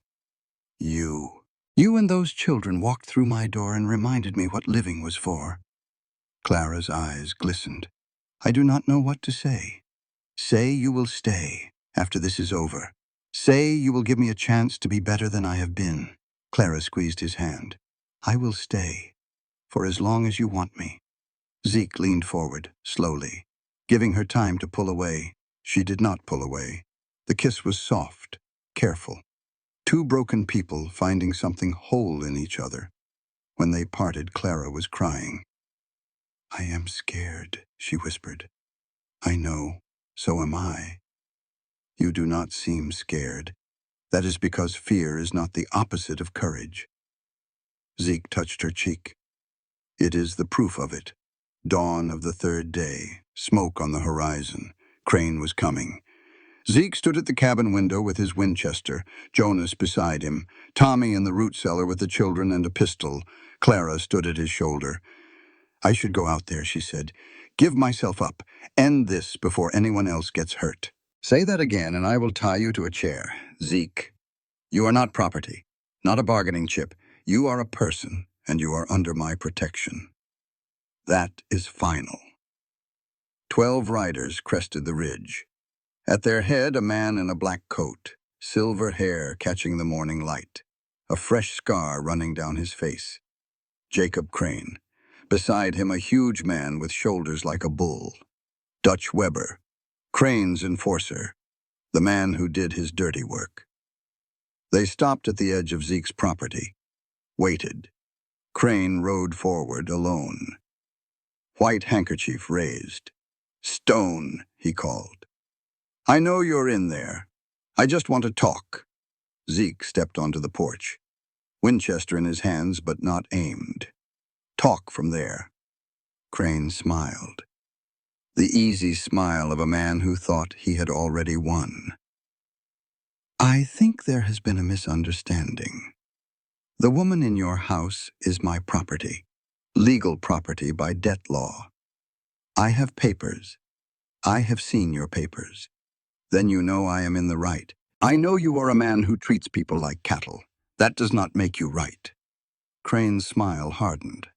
You. You and those children walked through my door and reminded me what living was for. Clara's eyes glistened. I do not know what to say. Say you will stay after this is over. Say you will give me a chance to be better than I have been. Clara squeezed his hand. I will stay, for as long as you want me. Zeke leaned forward, slowly, giving her time to pull away. She did not pull away. The kiss was soft, careful. 2 broken people finding something whole in each other. When they parted, Clara was crying. I am scared, she whispered. I know, so am I. You do not seem scared. That is because fear is not the opposite of courage. Zeke touched her cheek. It is the proof of it. Dawn of the 3rd day, smoke on the horizon. Crane was coming. Zeke stood at the cabin window with his Winchester, Jonas beside him, Tommy in the root cellar with the children and a pistol. Clara stood at his shoulder. I should go out there, she said. Give myself up. End this before anyone else gets hurt. Say that again and I will tie you to a chair. Zeke, you are not property, not a bargaining chip. You are a person, and you are under my protection. That is final. 12 riders crested the ridge. At their head, a man in a black coat, silver hair catching the morning light, a fresh scar running down his face. Jacob Crane. Beside him, a huge man with shoulders like a bull. Dutch Weber, Crane's enforcer, the man who did his dirty work. They stopped at the edge of Zeke's property, waited. Crane rode forward alone. White handkerchief raised. "Stone," he called. "I know you're in there. I just want to talk." Zeke stepped onto the porch, Winchester in his hands but not aimed. "Talk from there." Crane smiled. The easy smile of a man who thought he had already won. "I think there has been a misunderstanding. The woman in your house is my property, legal property by debt law. I have papers. I have seen your papers. Then you know I am in the right. I know you are a man who treats people like cattle. That does not make you right." Crane's smile hardened.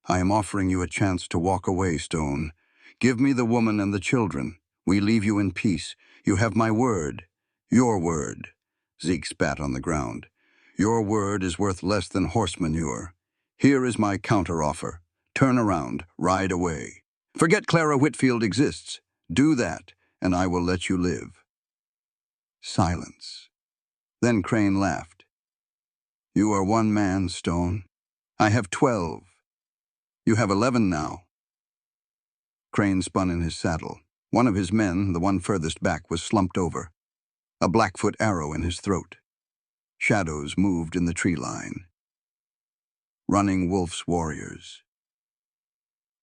"I am offering you a chance to walk away, Stone. Give me the woman and the children. We leave you in peace. You have my word. Your word." Zeke spat on the ground. "Your word is worth less than horse manure. Here is my counteroffer. Turn around, ride away. Forget Clara Whitfield exists. Do that, and I will let you live." Silence. Then Crane laughed. "You are one man, Stone. I have 12. You have 11 now." Crane spun in his saddle. One of his men, the one furthest back, was slumped over, a Blackfoot arrow in his throat. Shadows moved in the tree line. Running Wolf's warriors.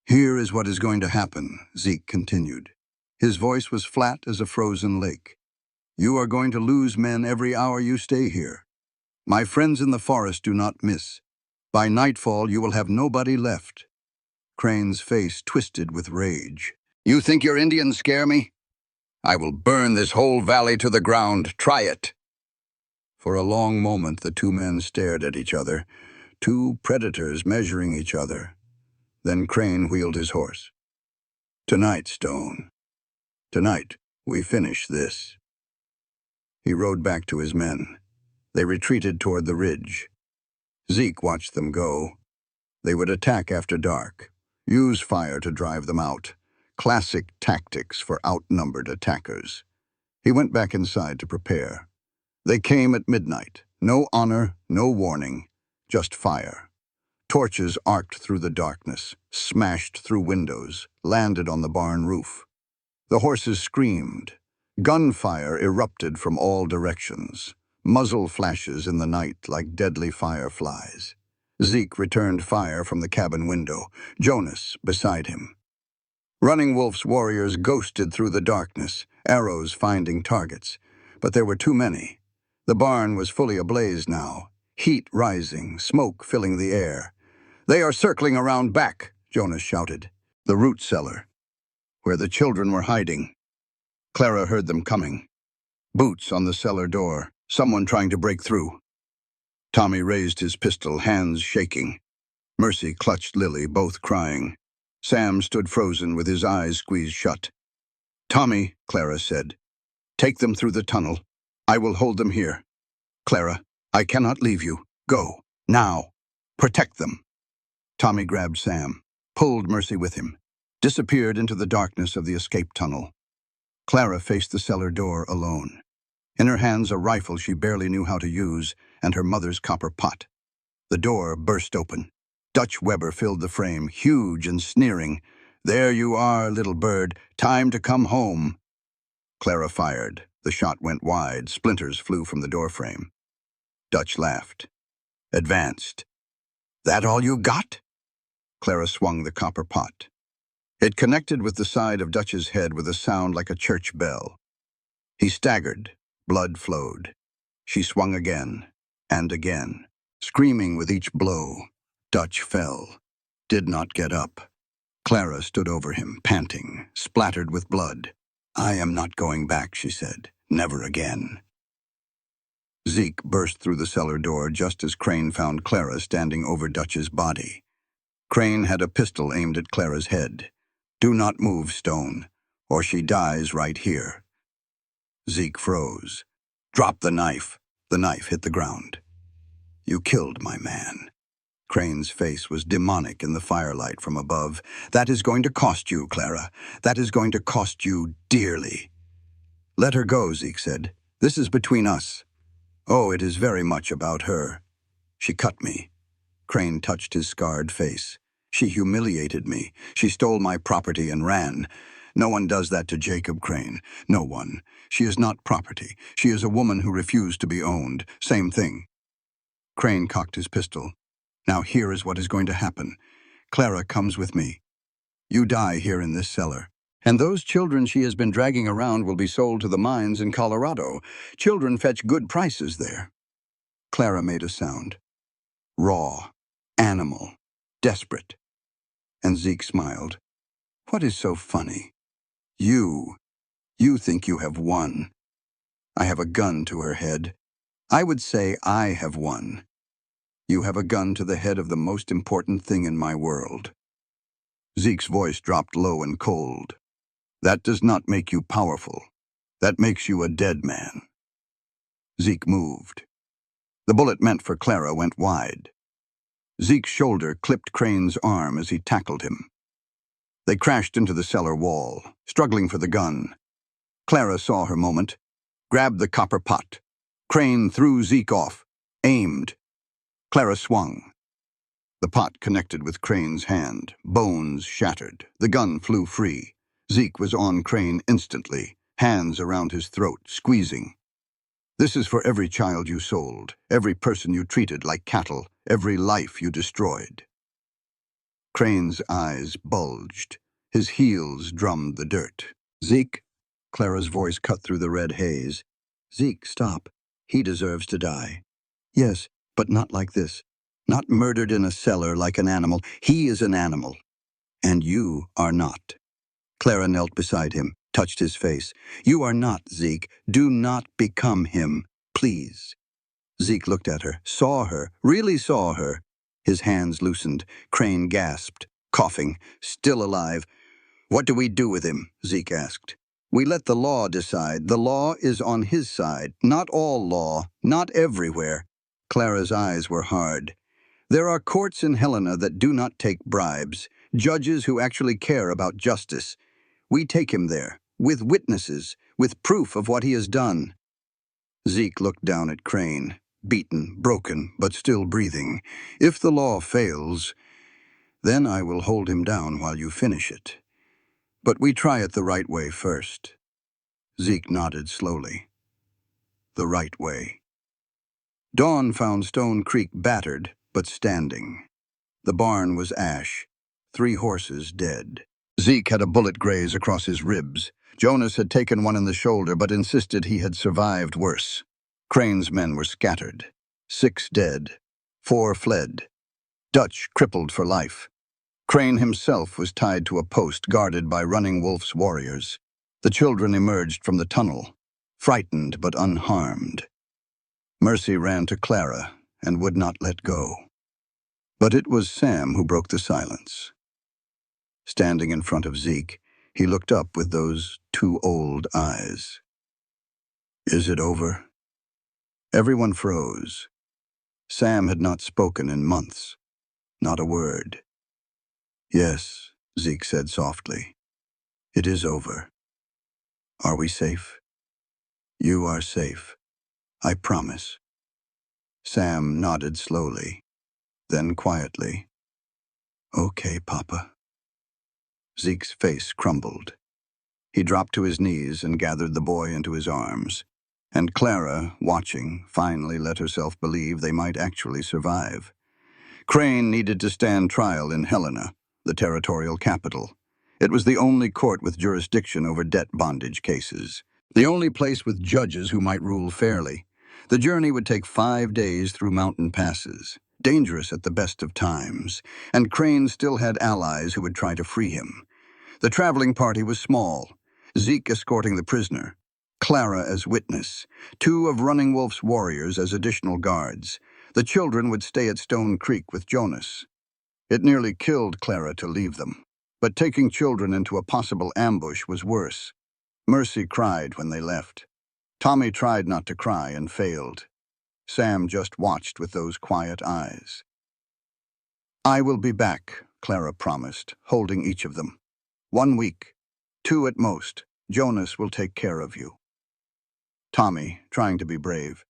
"Here is what is going to happen," Zeke continued. His voice was flat as a frozen lake. "You are going to lose men every hour you stay here. My friends in the forest do not miss. By nightfall, you will have nobody left." Crane's face twisted with rage. "You think your Indians scare me? I will burn this whole valley to the ground. Try it." For a long moment, the two men stared at each other, two predators measuring each other. Then Crane wheeled his horse. "Tonight, Stone. Tonight, we finish this." He rode back to his men. They retreated toward the ridge. Zeke watched them go. They would attack after dark, use fire to drive them out. Classic tactics for outnumbered attackers. He went back inside to prepare. They came at midnight. No honor, no warning, just fire. Torches arced through the darkness, smashed through windows, landed on the barn roof. The horses screamed. Gunfire erupted from all directions. Muzzle flashes in the night like deadly fireflies. Zeke returned fire from the cabin window, Jonas beside him. Running Wolf's warriors ghosted through the darkness, arrows finding targets. But there were too many. The barn was fully ablaze now, heat rising, smoke filling the air. "They are circling around back," Jonas shouted. "The root cellar, where the children were hiding." Clara heard them coming. Boots on the cellar door, someone trying to break through. Tommy raised his pistol, hands shaking. Mercy clutched Lily, both crying. Sam stood frozen with his eyes squeezed shut. "Tommy," Clara said, "take them through the tunnel. I will hold them here. Clara, I cannot leave you. Go, now. Protect them." Tommy grabbed Sam, pulled Mercy with him, disappeared into the darkness of the escape tunnel. Clara faced the cellar door alone. In her hands a rifle she barely knew how to use, and her mother's copper pot. The door burst open. Dutch Weber filled the frame, huge and sneering. "There you are, little bird. Time to come home." Clara fired. The shot went wide. Splinters flew from the doorframe. Dutch laughed. "Advanced. That all you got?" Clara swung the copper pot. It connected with the side of Dutch's head with a sound like a church bell. He staggered. Blood flowed. She swung again, and again, screaming with each blow. Dutch fell, did not get up. Clara stood over him, panting, splattered with blood. "I am not going back," she said. "Never again." Zeke burst through the cellar door just as Crane found Clara standing over Dutch's body. Crane had a pistol aimed at Clara's head. "Do not move, Stone, or she dies right here." Zeke froze. "Drop the knife." The knife hit the ground. "You killed my man." Crane's face was demonic in the firelight from above. "That is going to cost you, Clara. That is going to cost you dearly." "Let her go," Zeke said. "This is between us." "Oh, it is very much about her. She cut me." Crane touched his scarred face. "She humiliated me. She stole my property and ran. No one does that to Jacob Crane. No one. She is not property. She is a woman who refused to be owned. Same thing." Crane cocked his pistol. "Now here is what is going to happen. Clara comes with me. You die here in this cellar. And those children she has been dragging around will be sold to the mines in Colorado. Children fetch good prices there." Clara made a sound. Raw. Animal. Desperate. And Zeke smiled. "What is so funny? You think you have won. I have a gun to her head. I would say I have won. You have a gun to the head of the most important thing in my world." Zeke's voice dropped low and cold. "That does not make you powerful. That makes you a dead man." Zeke moved. The bullet meant for Clara went wide. Zeke's shoulder clipped Crane's arm as he tackled him. They crashed into the cellar wall, struggling for the gun. Clara saw her moment, grabbed the copper pot. Crane threw Zeke off, aimed. Clara swung. The pot connected with Crane's hand. Bones shattered. The gun flew free. Zeke was on Crane instantly, hands around his throat, squeezing. "This is for every child you sold, every person you treated like cattle, every life you destroyed." Crane's eyes bulged. His heels drummed the dirt. "Zeke," Clara's voice cut through the red haze. "Zeke, stop. He deserves to die." "Yes, but not like this. Not murdered in a cellar like an animal. He is an animal. And you are not." Clara knelt beside him, touched his face. "You are not, Zeke. Do not become him. Please." Zeke looked at her, saw her, really saw her. His hands loosened. Crane gasped, coughing, still alive. "What do we do with him?" Zeke asked. "We let the law decide. The law is on his side. Not all law, not everywhere." Clara's eyes were hard. "There are courts in Helena that do not take bribes, judges who actually care about justice. We take him there, with witnesses, with proof of what he has done." Zeke looked down at Crane, beaten, broken, but still breathing. "If the law fails, then I will hold him down while you finish it. But we try it the right way first." Zeke nodded slowly. "The right way." Dawn found Stone Creek battered, but standing. The barn was ash, 3 horses dead. Zeke had a bullet graze across his ribs. Jonas had taken one in the shoulder, but insisted he had survived worse. Crane's men were scattered. 6 dead. 4 fled. Dutch crippled for life. Crane himself was tied to a post guarded by Running Wolf's warriors. The children emerged from the tunnel, frightened but unharmed. Mercy ran to Clara and would not let go. But it was Sam who broke the silence. Standing in front of Zeke, he looked up with those 2 old eyes. "Is it over?" Everyone froze. Sam had not spoken in months. Not a word. "Yes," Zeke said softly. "It is over. Are we safe?" "You are safe. I promise." Sam nodded slowly, then quietly. "Okay, Papa." Zeke's face crumbled. He dropped to his knees and gathered the boy into his arms. And Clara, watching, finally let herself believe they might actually survive. Crane needed to stand trial in Helena, the territorial capital. It was the only court with jurisdiction over debt bondage cases. The only place with judges who might rule fairly. The journey would take 5 days through mountain passes, dangerous at the best of times, and Crane still had allies who would try to free him. The traveling party was small, Zeke escorting the prisoner, Clara as witness, 2 of Running Wolf's warriors as additional guards. The children would stay at Stone Creek with Jonas. It nearly killed Clara to leave them, but taking children into a possible ambush was worse. Mercy cried when they left. Tommy tried not to cry and failed. Sam just watched with those quiet eyes. I will be back, Clara promised, holding each of them. 1 week, 2 at most. Jonas will take care of you. Tommy, trying to be brave.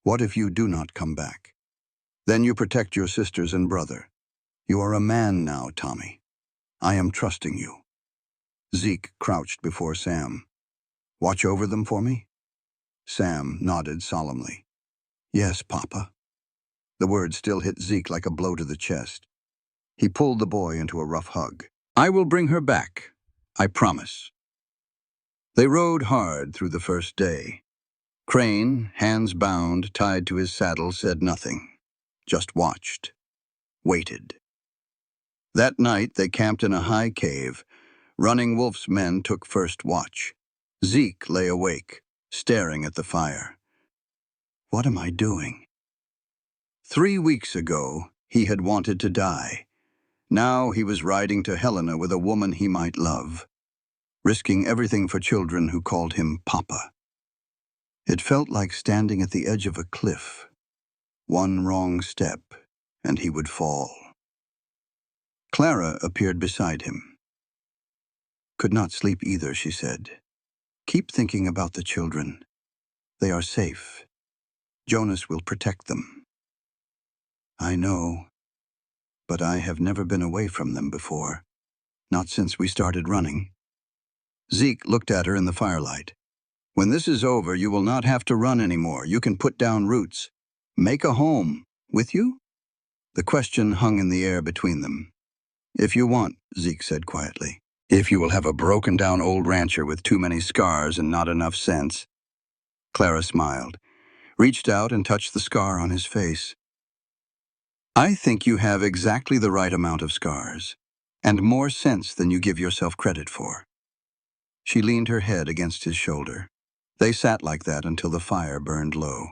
What if you do not come back? Then you protect your sisters and brother. You are a man now, Tommy. I am trusting you. Zeke crouched before Sam. Watch over them for me? Sam nodded solemnly. Yes, Papa. The word still hit Zeke like a blow to the chest. He pulled the boy into a rough hug. I will bring her back. I promise. They rode hard through the first day. Crane, hands bound, tied to his saddle, said nothing. Just watched. Waited. That night they camped in a high cave. Running Wolf's men took first watch. Zeke lay awake, staring at the fire. What am I doing? 3 weeks ago, he had wanted to die. Now he was riding to Helena with a woman he might love, risking everything for children who called him Papa. It felt like standing at the edge of a cliff. One wrong step, and he would fall. Clara appeared beside him. Could not sleep either, she said. Keep thinking about the children. They are safe. Jonas will protect them. I know, but I have never been away from them before. Not since we started running. Zeke looked at her in the firelight. When this is over, you will not have to run anymore. You can put down roots. Make a home. With you? The question hung in the air between them. If you want, Zeke said quietly. If you will have a broken-down old rancher with too many scars and not enough sense. Clara smiled, reached out and touched the scar on his face. I think you have exactly the right amount of scars, and more sense than you give yourself credit for. She leaned her head against his shoulder. They sat like that until the fire burned low.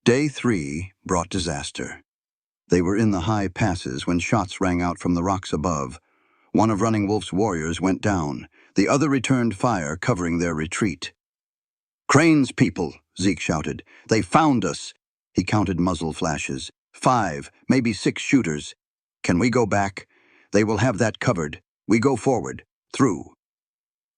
Day 3 brought disaster. They were in the high passes when shots rang out from the rocks above. One of Running Wolf's warriors went down. The other returned fire, covering their retreat. Crane's people, Zeke shouted. They found us. He counted muzzle flashes. 5, maybe 6 shooters. Can we go back? They will have that covered. We go forward. Through.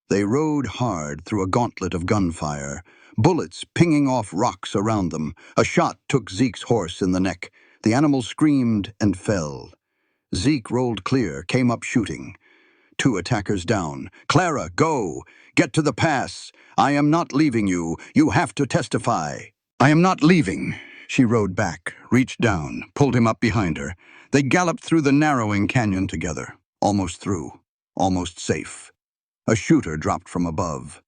They rode hard through a gauntlet of gunfire, bullets pinging off rocks around them. A shot took Zeke's horse in the neck. The animal screamed and fell. Zeke rolled clear, came up shooting. 2 attackers down. Clara, go! Get to the pass! I am not leaving you. You have to testify. I am not leaving. She rode back, reached down, pulled him up behind her. They galloped through the narrowing canyon together. Almost through. Almost safe. A shooter dropped from above.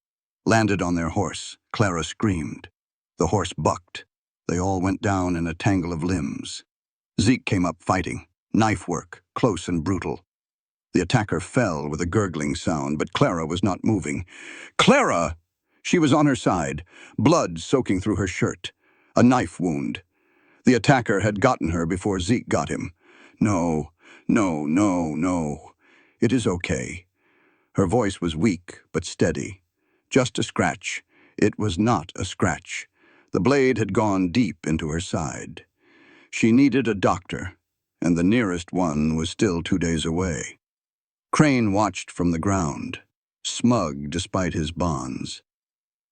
Landed on their horse. Clara screamed. The horse bucked. They all went down in a tangle of limbs. Zeke came up fighting. Knife work, close and brutal. The attacker fell with a gurgling sound, but Clara was not moving. Clara! She was on her side, blood soaking through her shirt. A knife wound. The attacker had gotten her before Zeke got him. No, no, no, no. It is okay. Her voice was weak, but steady. Just a scratch. It was not a scratch. The blade had gone deep into her side. She needed a doctor, and the nearest one was still 2 days away. Crane watched from the ground, smug despite his bonds.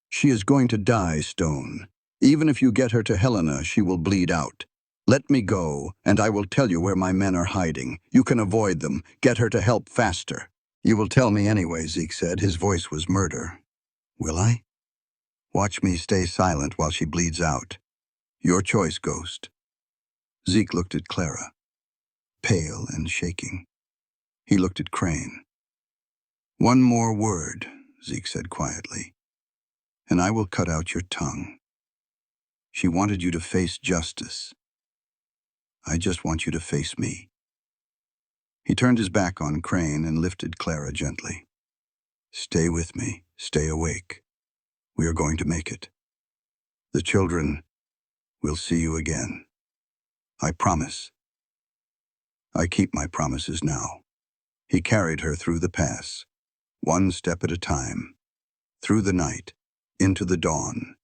She is going to die, Stone. Even if you get her to Helena, she will bleed out. Let me go, and I will tell you where my men are hiding. You can avoid them. Get her to help faster. You will tell me anyway, Zeke said. His voice was murder. Will I? Watch me stay silent while she bleeds out. Your choice, Ghost. Zeke looked at Clara, pale and shaking. He looked at Crane. One more word, Zeke said quietly, and I will cut out your tongue. She wanted you to face justice. I just want you to face me. He turned his back on Crane and lifted Clara gently. Stay with me. Stay awake. We are going to make it. The children will see you again. I promise. I keep my promises now. He carried her through the pass, one step at a time, through the night, into the dawn.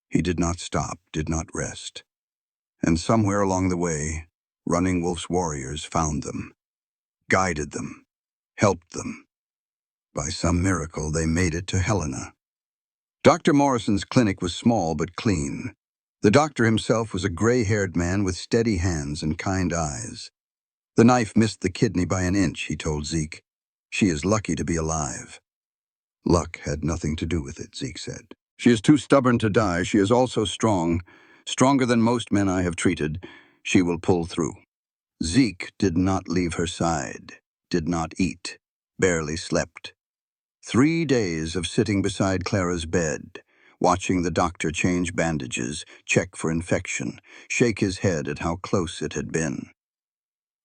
He did not stop, did not rest. And somewhere along the way, Running Wolf's warriors found them, guided them, helped them. By some miracle, they made it to Helena. Dr. Morrison's clinic was small but clean. The doctor himself was a gray-haired man with steady hands and kind eyes. The knife missed the kidney by an inch, he told Zeke. She is lucky to be alive. Luck had nothing to do with it, Zeke said. She is too stubborn to die. She is also strong, stronger than most men I have treated. She will pull through. Zeke did not leave her side, did not eat, barely slept. 3 days of sitting beside Clara's bed, watching the doctor change bandages, check for infection, shake his head at how close it had been.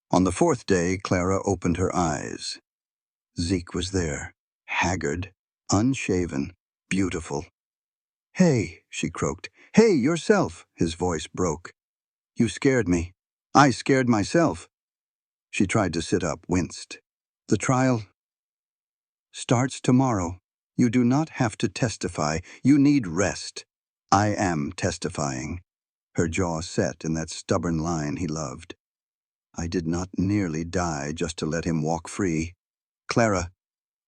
On the 4th day, Clara opened her eyes. Zeke was there, haggard, unshaven, beautiful. "Hey," she croaked. "Hey, yourself," his voice broke. "You scared me. I scared myself." She tried to sit up, winced. "The trial starts tomorrow. You do not have to testify. You need rest." "I am testifying." Her jaw set in that stubborn line he loved. "I did not nearly die just to let him walk free. Clara,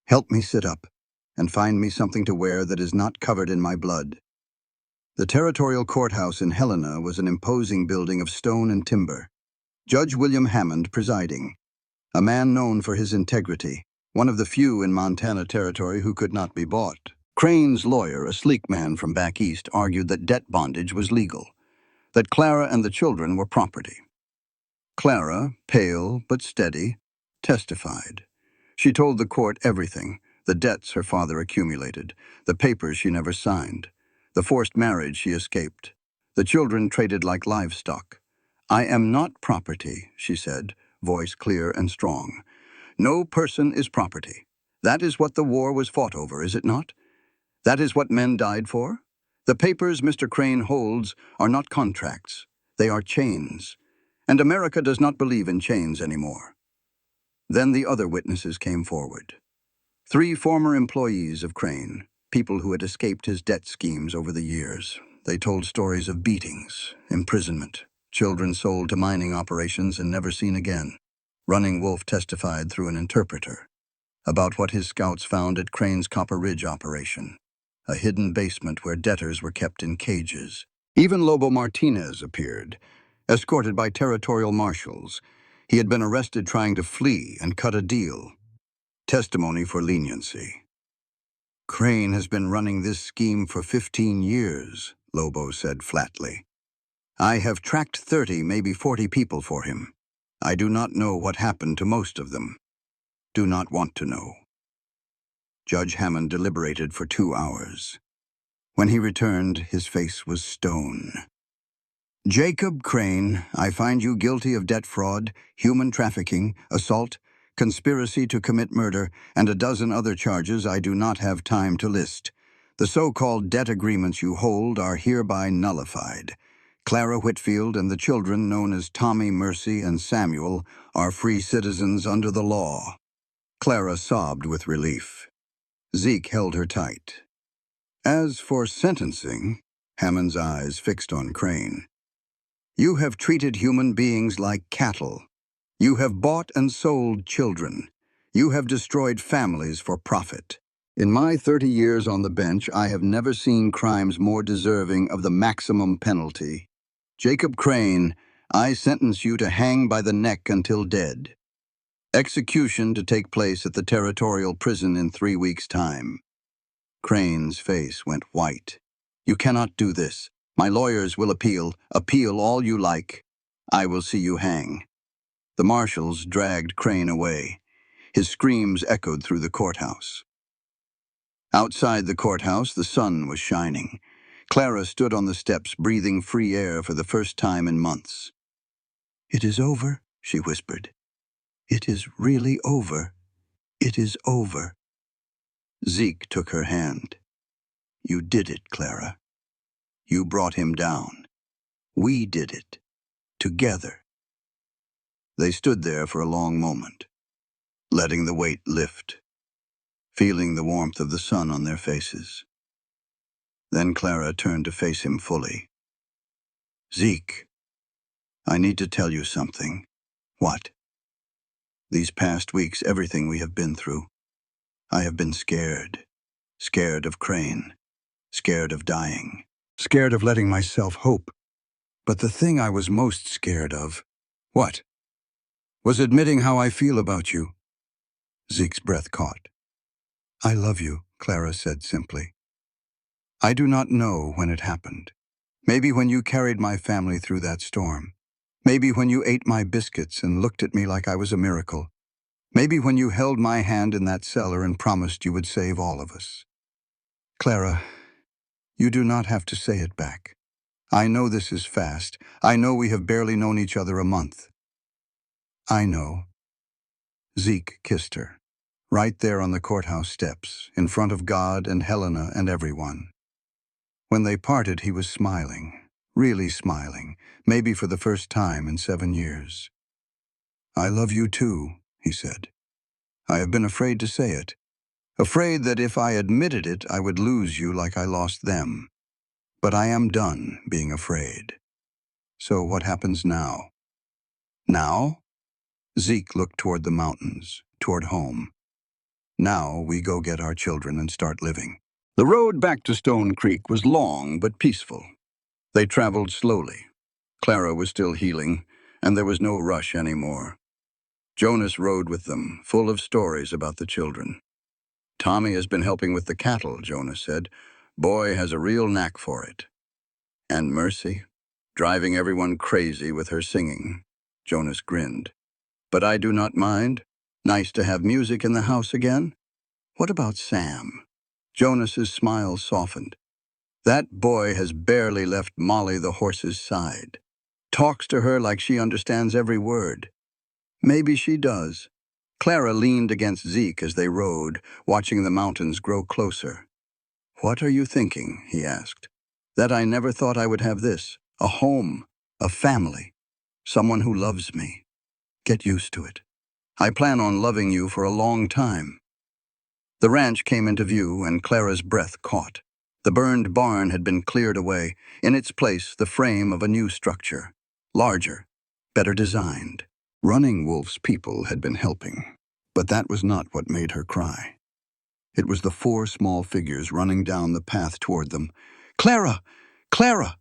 help me sit up, and find me something to wear that is not covered in my blood." The territorial courthouse in Helena was an imposing building of stone and timber. Judge William Hammond presiding, a man known for his integrity, one of the few in Montana Territory who could not be bought. Crane's lawyer, a sleek man from back east, argued that debt bondage was legal, that Clara and the children were property. Clara, pale but steady, testified. She told the court everything, the debts her father accumulated, the papers she never signed, the forced marriage she escaped, the children traded like livestock. "I am not property," she said, voice clear and strong. "No person is property. That is what the war was fought over, is it not? That is what men died for? The papers Mr. Crane holds are not contracts. They are chains. And America does not believe in chains anymore." Then the other witnesses came forward. 3 former employees of Crane, people who had escaped his debt schemes over the years. They told stories of beatings, imprisonment, children sold to mining operations and never seen again. Running Wolf testified through an interpreter about what his scouts found at Crane's Copper Ridge operation, a hidden basement where debtors were kept in cages. Even Lobo Martinez appeared, escorted by territorial marshals. He had been arrested trying to flee and cut a deal. Testimony for leniency. "Crane has been running this scheme for 15 years, Lobo said flatly. "I have tracked 30, maybe 40 people for him. I do not know what happened to most of them. Do not want to know." Judge Hammond deliberated for 2 hours. When he returned, his face was stone. "Jacob Crane, I find you guilty of debt fraud, human trafficking, assault, conspiracy to commit murder, and a dozen other charges I do not have time to list. The so-called debt agreements you hold are hereby nullified. Clara Whitfield and the children known as Tommy, Mercy, and Samuel are free citizens under the law." Clara sobbed with relief. Zeke held her tight. "As for sentencing," Hammond's eyes fixed on Crane, "you have treated human beings like cattle. You have bought and sold children. You have destroyed families for profit. In my 30 years on the bench, I have never seen crimes more deserving of the maximum penalty. Jacob Crane, I sentence you to hang by the neck until dead. Execution to take place at the territorial prison in 3 weeks' time." Crane's face went white. "You cannot do this. My lawyers will appeal. Appeal all you like. I will see you hang." The marshals dragged Crane away. His screams echoed through the courthouse. Outside the courthouse, the sun was shining. Clara stood on the steps, breathing free air for the first time in months. "It is over," she whispered. "It is really over. It is over." Zeke took her hand. "You did it, Clara. You brought him down. We did it. Together." They stood there for a long moment, letting the weight lift, feeling the warmth of the sun on their faces. Then Clara turned to face him fully. "Zeke, I need to tell you something. What? These past weeks, everything we have been through. I have been scared. Scared of Crane. Scared of dying. Scared of letting myself hope. But the thing I was most scared of, what? Was admitting how I feel about you. Zeke's breath caught. I love you, Clara said simply. I do not know when it happened. Maybe when you carried my family through that storm. Maybe when you ate my biscuits and looked at me like I was a miracle. Maybe when you held my hand in that cellar and promised you would save all of us. Clara, you do not have to say it back. I know this is fast. I know we have barely known each other a month. I know. Zeke kissed her, right there on the courthouse steps, in front of God and Helena and everyone. When they parted, he was smiling, really smiling, maybe for the first time in 7 years. I love you too, he said. I have been afraid to say it. Afraid that if I admitted it, I would lose you like I lost them. But I am done being afraid. So what happens now? Now? Zeke looked toward the mountains, toward home. Now we go get our children and start living. The road back to Stone Creek was long but peaceful. They traveled slowly. Clara was still healing, and there was no rush anymore. Jonas rode with them, full of stories about the children. Tommy has been helping with the cattle, Jonas said. Boy has a real knack for it. And Mercy, driving everyone crazy with her singing. Jonas grinned. But I do not mind. Nice to have music in the house again. What about Sam? Jonas's smile softened. That boy has barely left Molly the horse's side. Talks to her like she understands every word. Maybe she does. Clara leaned against Zeke as they rode, watching the mountains grow closer. What are you thinking? He asked. That I never thought I would have this. A home. A family. Someone who loves me. Get used to it. I plan on loving you for a long time. The ranch came into view, and Clara's breath caught. The burned barn had been cleared away. In its place, the frame of a new structure. Larger. Better designed. Running Wolf's people had been helping. But that was not what made her cry. It was the 4 small figures running down the path toward them. Clara! Clara!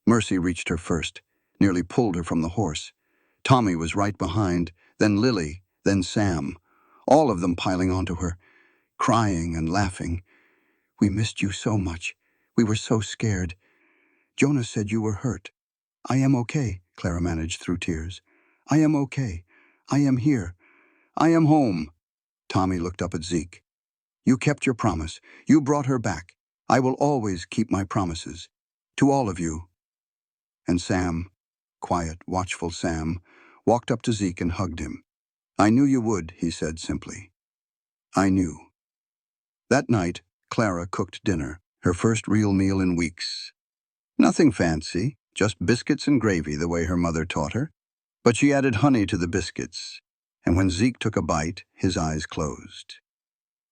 Mercy reached her first, nearly pulled her from the horse. Tommy was right behind, then Lily, then Sam, all of them piling onto her, crying and laughing. We missed you so much. We were so scared. Jonas said you were hurt. I am okay, Clara managed through tears. I am okay. I am here. I am home. Tommy looked up at Zeke. You kept your promise. You brought her back. I will always keep my promises. To all of you. And Sam, quiet, watchful Sam, walked up to Zeke and hugged him. I knew you would, he said simply. I knew. That night, Clara cooked dinner, her first real meal in weeks. Nothing fancy, just biscuits and gravy the way her mother taught her. But she added honey to the biscuits, and when Zeke took a bite, his eyes closed.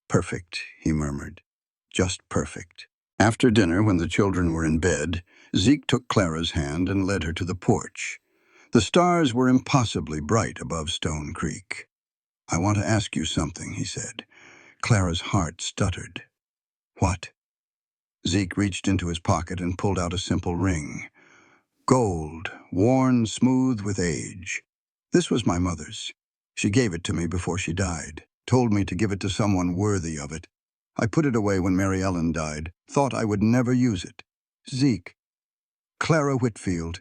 Perfect, he murmured. Just perfect. After dinner, when the children were in bed, Zeke took Clara's hand and led her to the porch. The stars were impossibly bright above Stone Creek. I want to ask you something, he said. Clara's heart stuttered. What? Zeke reached into his pocket and pulled out a simple ring. Gold, worn smooth with age. This was my mother's. She gave it to me before she died, told me to give it to someone worthy of it. I put it away when Mary Ellen died, thought I would never use it. Zeke. Clara Whitfield.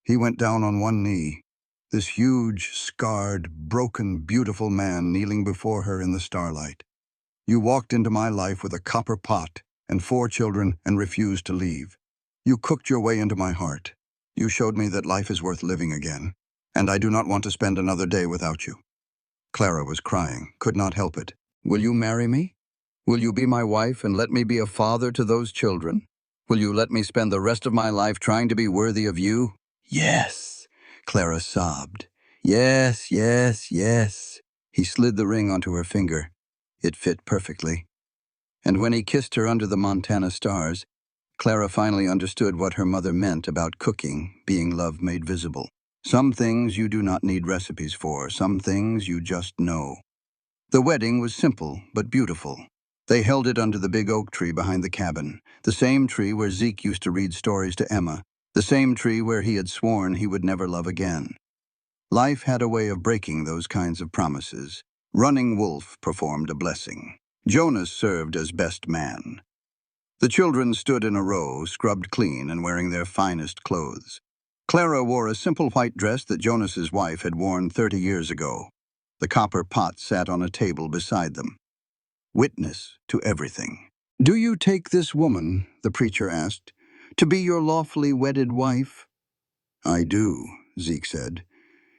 He went down on one knee. This huge, scarred, broken, beautiful man kneeling before her in the starlight. You walked into my life with a copper pot and 4 children and refused to leave. You cooked your way into my heart. You showed me that life is worth living again, and I do not want to spend another day without you. Clara was crying, could not help it. Will you marry me? Will you be my wife and let me be a father to those children? Will you let me spend the rest of my life trying to be worthy of you? Yes, Clara sobbed. Yes, yes, yes. He slid the ring onto her finger. It fit perfectly. And when he kissed her under the Montana stars, Clara finally understood what her mother meant about cooking being love made visible. Some things you do not need recipes for, some things you just know. The wedding was simple but beautiful. They held it under the big oak tree behind the cabin, the same tree where Zeke used to read stories to Emma, the same tree where he had sworn he would never love again. Life had a way of breaking those kinds of promises. Running Wolf performed a blessing. Jonas served as best man. The children stood in a row, scrubbed clean and wearing their finest clothes. Clara wore a simple white dress that Jonas's wife had worn 30 years ago. The copper pot sat on a table beside them. Witness to everything. "Do you take this woman," the preacher asked, "to be your lawfully wedded wife?" "I do," Zeke said.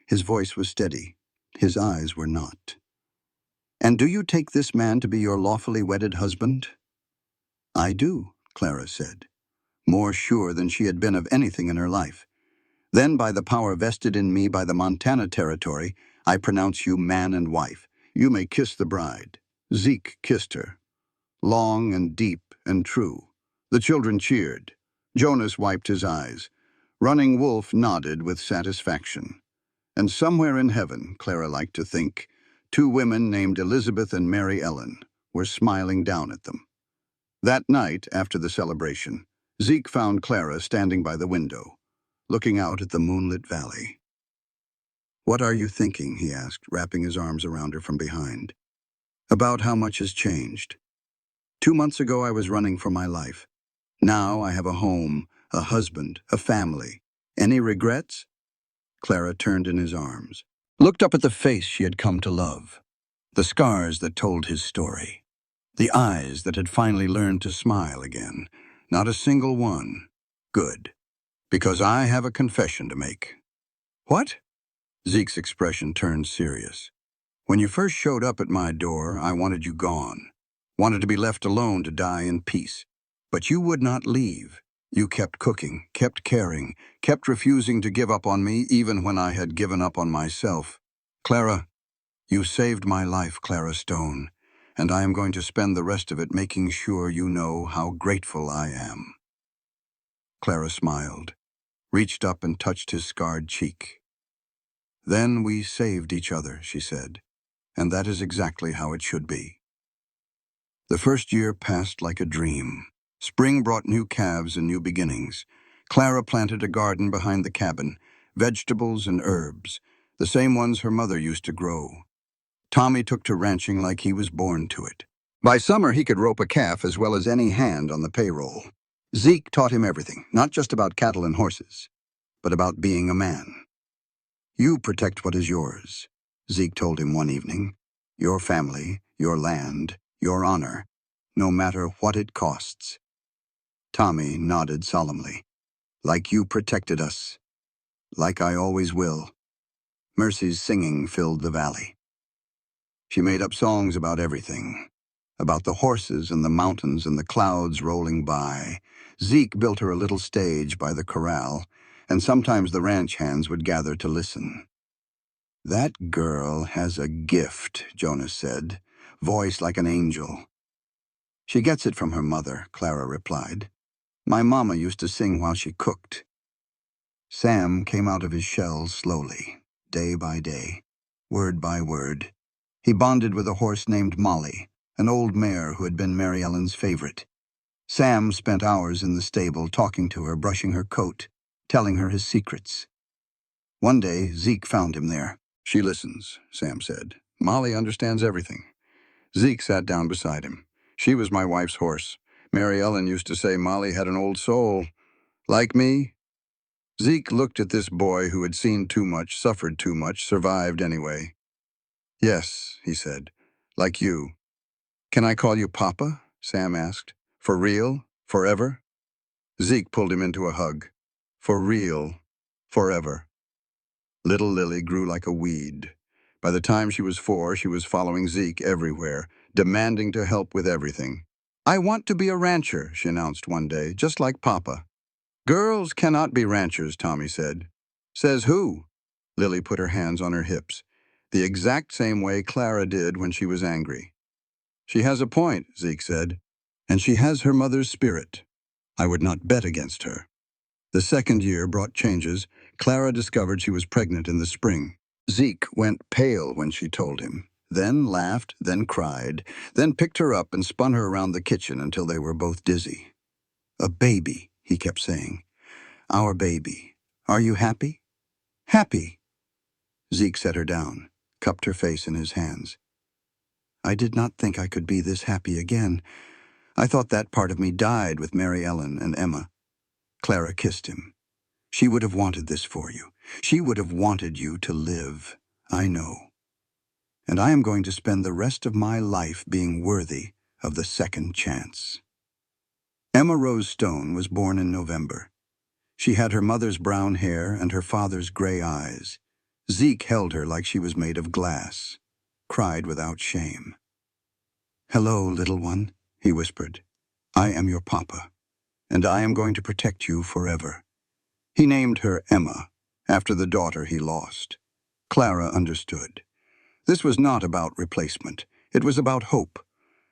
His voice was steady. His eyes were not. "And do you take this man to be your lawfully wedded husband?" "I do," Clara said, more sure than she had been of anything in her life. "Then, by the power vested in me by the Montana Territory, I pronounce you man and wife. You may kiss the bride." Zeke kissed her. Long and deep and true. The children cheered. Jonas wiped his eyes. Running Wolf nodded with satisfaction. And somewhere in heaven, Clara liked to think, two women named Elizabeth and Mary Ellen were smiling down at them. That night, after the celebration, Zeke found Clara standing by the window, looking out at the moonlit valley. "What are you thinking?" he asked, wrapping his arms around her from behind. "About how much has changed. 2 months ago I was running for my life. Now I have a home, a husband, a family. Any regrets?" Clara turned in his arms, looked up at the face she had come to love, the scars that told his story, the eyes that had finally learned to smile again. Not a single one. "Good, because I have a confession to make." "What?" Zeke's expression turned serious. "When you first showed up at my door, I wanted you gone. Wanted to be left alone to die in peace. But you would not leave. You kept cooking, kept caring, kept refusing to give up on me even when I had given up on myself. Clara, you saved my life, Clara Stone, and I am going to spend the rest of it making sure you know how grateful I am." Clara smiled, reached up and touched his scarred cheek. "Then we saved each other," she said, "and that is exactly how it should be." The first year passed like a dream. Spring brought new calves and new beginnings. Clara planted a garden behind the cabin, vegetables and herbs, the same ones her mother used to grow. Tommy took to ranching like he was born to it. By summer, he could rope a calf as well as any hand on the payroll. Zeke taught him everything, not just about cattle and horses, but about being a man. "You protect what is yours," Zeke told him one evening. "Your family, your land, your honor, no matter what it costs." Tommy nodded solemnly. "Like you protected us. Like I always will." Mercy's singing filled the valley. She made up songs about everything. About the horses and the mountains and the clouds rolling by. Zeke built her a little stage by the corral, and sometimes the ranch hands would gather to listen. "That girl has a gift," Jonas said, voice like an angel. "She gets it from her mother," Clara replied. "My mama used to sing while she cooked." Sam came out of his shell slowly, day by day, word by word. He bonded with a horse named Molly, an old mare who had been Mary Ellen's favorite. Sam spent hours in the stable talking to her, brushing her coat, telling her his secrets. One day, Zeke found him there. "She listens," Sam said. "Molly understands everything." Zeke sat down beside him. "She was my wife's horse. Mary Ellen used to say Molly had an old soul. Like me?" Zeke looked at this boy who had seen too much, suffered too much, survived anyway. "Yes," he said, "like you." "Can I call you Papa?" Sam asked. "For real? Forever?" Zeke pulled him into a hug. "For real. Forever." Little Lily grew like a weed. By the time she was 4, she was following Zeke everywhere, demanding to help with everything. "I want to be a rancher," she announced one day, "just like Papa." "Girls cannot be ranchers," Tommy said. "Says who?" Lily put her hands on her hips, the exact same way Clara did when she was angry. "She has a point," Zeke said, "and she has her mother's spirit." I would not bet against her. The second year brought changes. Clara discovered she was pregnant in the spring. Zeke went pale when she told him, then laughed, then cried, then picked her up and spun her around the kitchen until they were both dizzy. "A baby," he kept saying. "Our baby. Are you happy?" "Happy." Zeke set her down, cupped her face in his hands. "I did not think I could be this happy again. I thought that part of me died with Mary Ellen and Emma." Clara kissed him. "She would have wanted this for you. She would have wanted you to live. I know. And I am going to spend the rest of my life being worthy of the second chance." Emma Rose Stone was born in November. She had her mother's brown hair and her father's gray eyes. Zeke held her like she was made of glass, cried without shame. "Hello, little one," he whispered. "I am your papa, and I am going to protect you forever." He named her Emma, after the daughter he lost. Clara understood. This was not about replacement. It was about hope,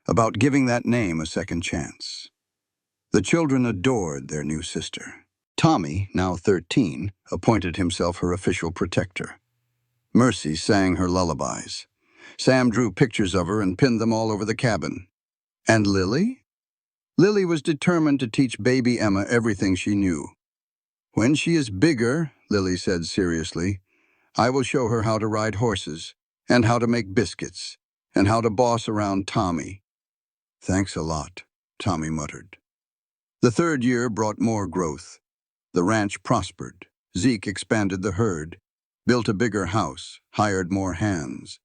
about giving that name a second chance. The children adored their new sister. Tommy, now 13, appointed himself her official protector. Mercy sang her lullabies. Sam drew pictures of her and pinned them all over the cabin. And Lily? Lily was determined to teach baby Emma everything she knew. "When she is bigger," Lily said seriously, "I will show her how to ride horses, and how to make biscuits, and how to boss around Tommy." "Thanks a lot," Tommy muttered. The third year brought more growth. The ranch prospered. Zeke expanded the herd, built a bigger house, hired more hands.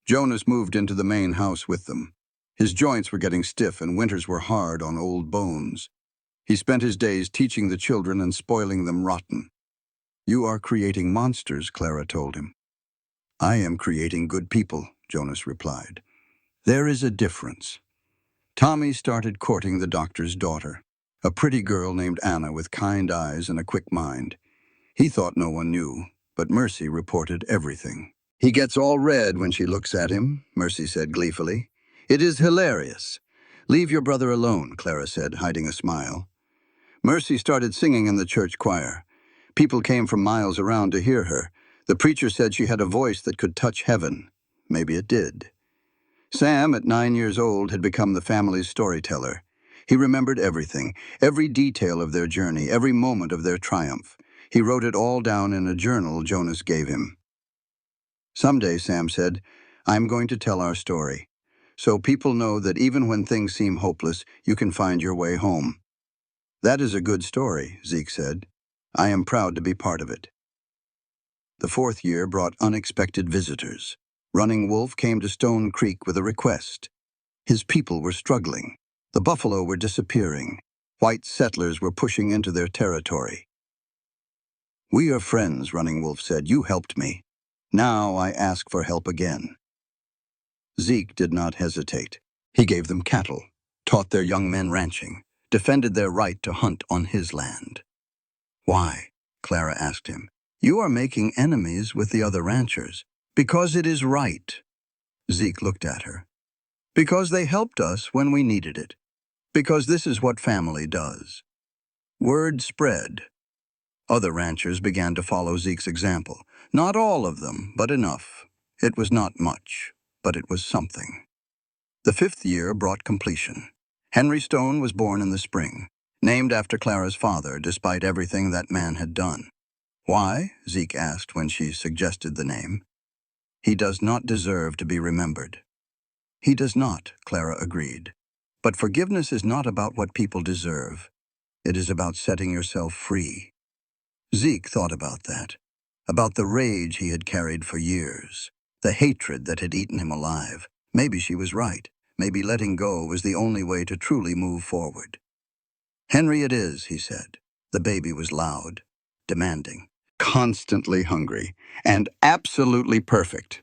Jonas moved into the main house with them. His joints were getting stiff and winters were hard on old bones. He spent his days teaching the children and spoiling them rotten. "You are creating monsters," Clara told him. "I am creating good people," Jonas replied. "There is a difference." Tommy started courting the doctor's daughter, a pretty girl named Anna with kind eyes and a quick mind. He thought no one knew, but Mercy reported everything. "He gets all red when she looks at him," Mercy said gleefully. "It is hilarious." "Leave your brother alone," Clara said, hiding a smile. Mercy started singing in the church choir. People came from miles around to hear her. The preacher said she had a voice that could touch heaven. Maybe it did. Sam, at 9 years old, had become the family's storyteller. He remembered everything, every detail of their journey, every moment of their triumph. He wrote it all down in a journal Jonas gave him. "Someday," Sam said, "I'm going to tell our story, so people know that even when things seem hopeless, you can find your way home." "That is a good story," Zeke said. "I am proud to be part of it." The fourth year brought unexpected visitors. Running Wolf came to Stone Creek with a request. His people were struggling. The buffalo were disappearing. White settlers were pushing into their territory. "We are friends," Running Wolf said. "You helped me. Now I ask for help again." Zeke did not hesitate. He gave them cattle, taught their young men ranching, defended their right to hunt on his land. "Why?" Clara asked him. "You are making enemies with the other ranchers." "Because it is right." Zeke looked at her. "Because they helped us when we needed it. Because this is what family does." Word spread. Other ranchers began to follow Zeke's example. Not all of them, but enough. It was not much, but it was something. The fifth year brought completion. Henry Stone was born in the spring, named after Clara's father, despite everything that man had done. "Why?" Zeke asked when she suggested the name. "He does not deserve to be remembered." "He does not," Clara agreed. "But forgiveness is not about what people deserve. It is about setting yourself free." Zeke thought about that, about the rage he had carried for years, the hatred that had eaten him alive. Maybe she was right. Maybe letting go was the only way to truly move forward. "Henry it is," he said. The baby was loud, demanding, constantly hungry, and absolutely perfect.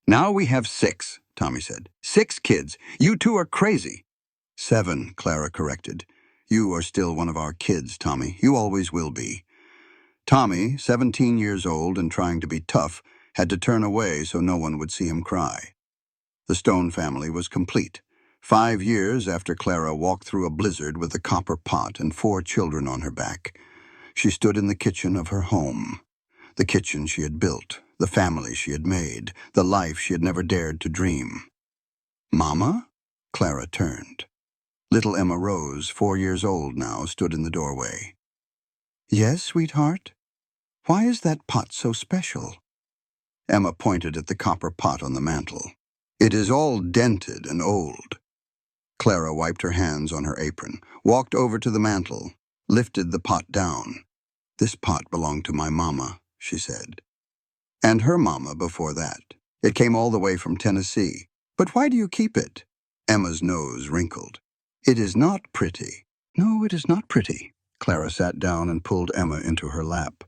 "Now we have 6, Tommy said. 6 kids. You two are crazy." 7, Clara corrected. "You are still one of our kids, Tommy. You always will be." Tommy, 17 years old and trying to be tough, had to turn away so no one would see him cry. The Stone family was complete. 5 years after Clara walked through a blizzard with a copper pot and 4 children on her back, she stood in the kitchen of her home. The kitchen she had built, the family she had made, the life she had never dared to dream. "Mama?" Clara turned. Little Emma Rose, 4 years old now, stood in the doorway. "Yes, sweetheart? Why is that pot so special?" Emma pointed at the copper pot on the mantel. "It is all dented and old." Clara wiped her hands on her apron, walked over to the mantel, lifted the pot down. "This pot belonged to my mama," she said. "And her mama before that. It came all the way from Tennessee. But why do you keep it?" Emma's nose wrinkled. "It is not pretty." "No, it is not pretty." Clara sat down and pulled Emma into her lap.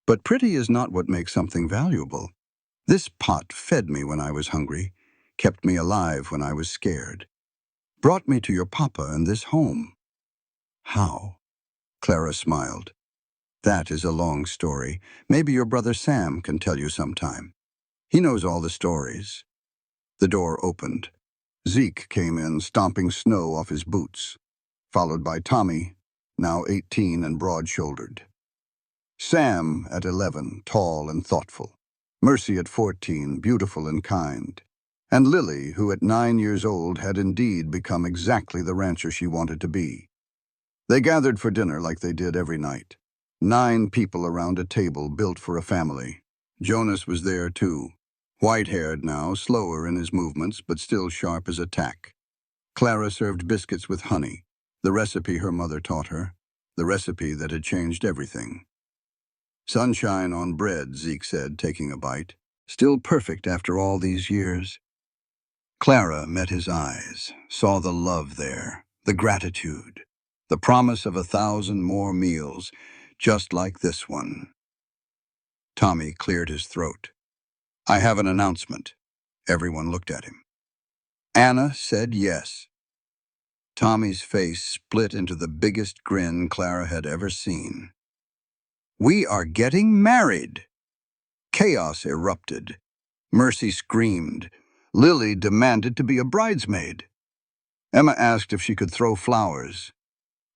"But pretty is not what makes something valuable. This pot fed me when I was hungry, kept me alive when I was scared, brought me to your papa and this home." "How?" Clara smiled. "That is a long story. Maybe your brother Sam can tell you sometime. He knows all the stories." The door opened. Zeke came in, stomping snow off his boots, followed by Tommy, now 18 and broad-shouldered. Sam at 11, tall and thoughtful. Mercy at 14, beautiful and kind. And Lily, who at 9 years old had indeed become exactly the rancher she wanted to be. They gathered for dinner like they did every night. 9 people around a table built for a family. Jonas was there too, white-haired now, slower in his movements, but still sharp as a tack. Clara served biscuits with honey, the recipe her mother taught her, the recipe that had changed everything. "Sunshine on bread," Zeke said, taking a bite. "Still perfect after all these years." Clara met his eyes, saw the love there, the gratitude, the promise of 1,000 more meals, just like this one. Tommy cleared his throat. "I have an announcement." Everyone looked at him. Anna said yes. Tommy's face split into the biggest grin Clara had ever seen. "We are getting married!" Chaos erupted. Mercy screamed. Lily demanded to be a bridesmaid. Emma asked if she could throw flowers.